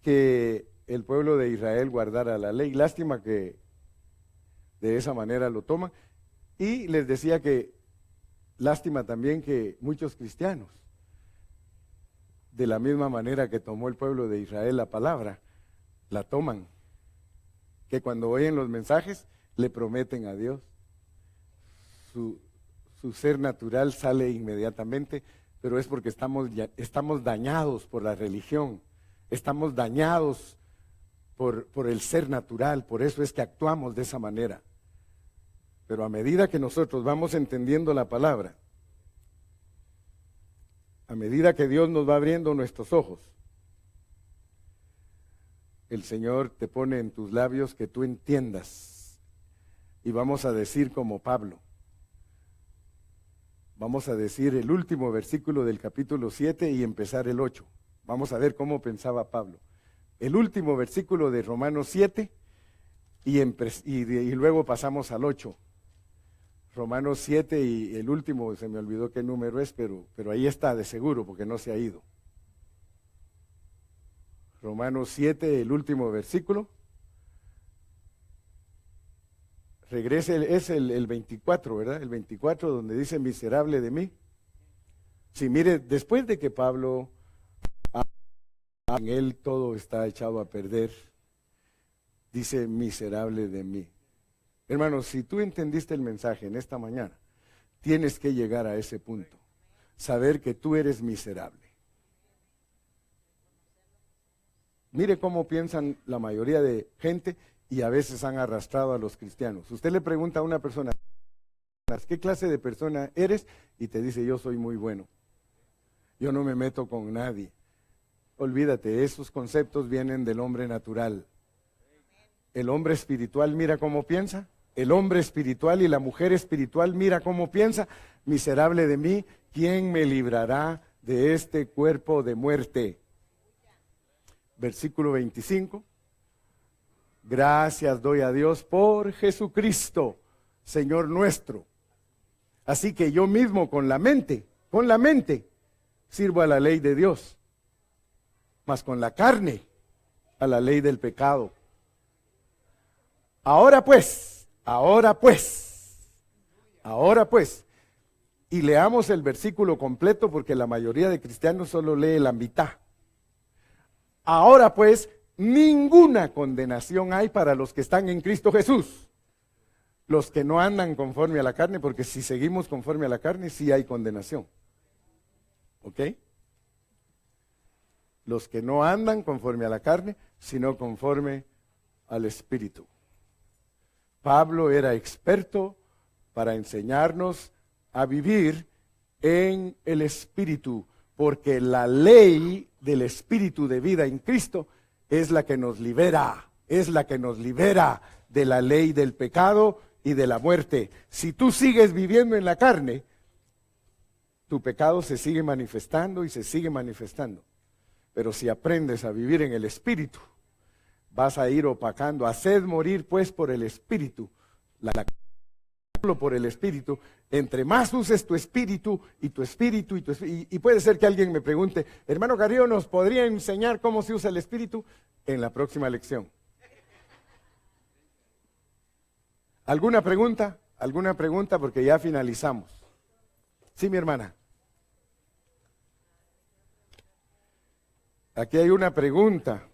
S1: que el pueblo de Israel guardara la ley. Lástima que de esa manera lo toman. Y les decía que lástima también que muchos cristianos, de la misma manera que tomó el pueblo de Israel la palabra, la toman. Que cuando oyen los mensajes le prometen a Dios. Su ser natural sale inmediatamente, pero es porque estamos dañados por la religión. Estamos dañados por el ser natural, por eso es que actuamos de esa manera. Pero a medida que nosotros vamos entendiendo la palabra, a medida que Dios nos va abriendo nuestros ojos, el Señor te pone en tus labios que tú entiendas. Y vamos a decir como Pablo. Vamos a decir el último versículo del capítulo 7 y empezar el 8. Vamos a ver cómo pensaba Pablo. El último versículo de Romanos 7 y luego pasamos al 8. Romanos 7 y el último, se me olvidó qué número es, pero ahí está de seguro porque no se ha ido. Romanos 7, el último versículo. Regrese, es el 24, ¿verdad? El 24 donde dice miserable de mí. Sí, mire, después de que Pablo, en él todo está echado a perder, dice miserable de mí. Hermanos, si tú entendiste el mensaje en esta mañana, tienes que llegar a ese punto, saber que tú eres miserable. Mire cómo piensan la mayoría de gente y a veces han arrastrado a los cristianos. Usted le pregunta a una persona, ¿qué clase de persona eres? Y te dice, yo soy muy bueno. Yo no me meto con nadie. Olvídate, esos conceptos vienen del hombre natural. El hombre espiritual, mira cómo piensa. El hombre espiritual y la mujer espiritual, mira cómo piensa. Miserable de mí, ¿quién me librará de este cuerpo de muerte? Versículo 25. Gracias doy a Dios por Jesucristo, Señor nuestro. Así que yo mismo con la mente, sirvo a la ley de Dios, mas con la carne a la ley del pecado. Ahora pues, y leamos el versículo completo porque la mayoría de cristianos solo lee la mitad. Ahora pues, ninguna condenación hay para los que están en Cristo Jesús. Los que no andan conforme a la carne, porque si seguimos conforme a la carne, sí hay condenación. ¿Ok? Los que no andan conforme a la carne, sino conforme al Espíritu. Pablo era experto para enseñarnos a vivir en el Espíritu, porque la ley del Espíritu de vida en Cristo es la que nos libera, de la ley del pecado y de la muerte. Si tú sigues viviendo en la carne, tu pecado se sigue manifestando y se sigue manifestando. Pero si aprendes a vivir en el Espíritu, vas a ir opacando. Haced morir pues por el Espíritu, por el Espíritu. Entre más uses tu espíritu y puede ser que alguien me pregunte, hermano Carrillo, ¿nos podría enseñar cómo se usa el Espíritu? En la próxima lección. ¿Alguna pregunta? ¿Alguna pregunta? Porque ya finalizamos. Sí, mi hermana. Aquí hay una pregunta.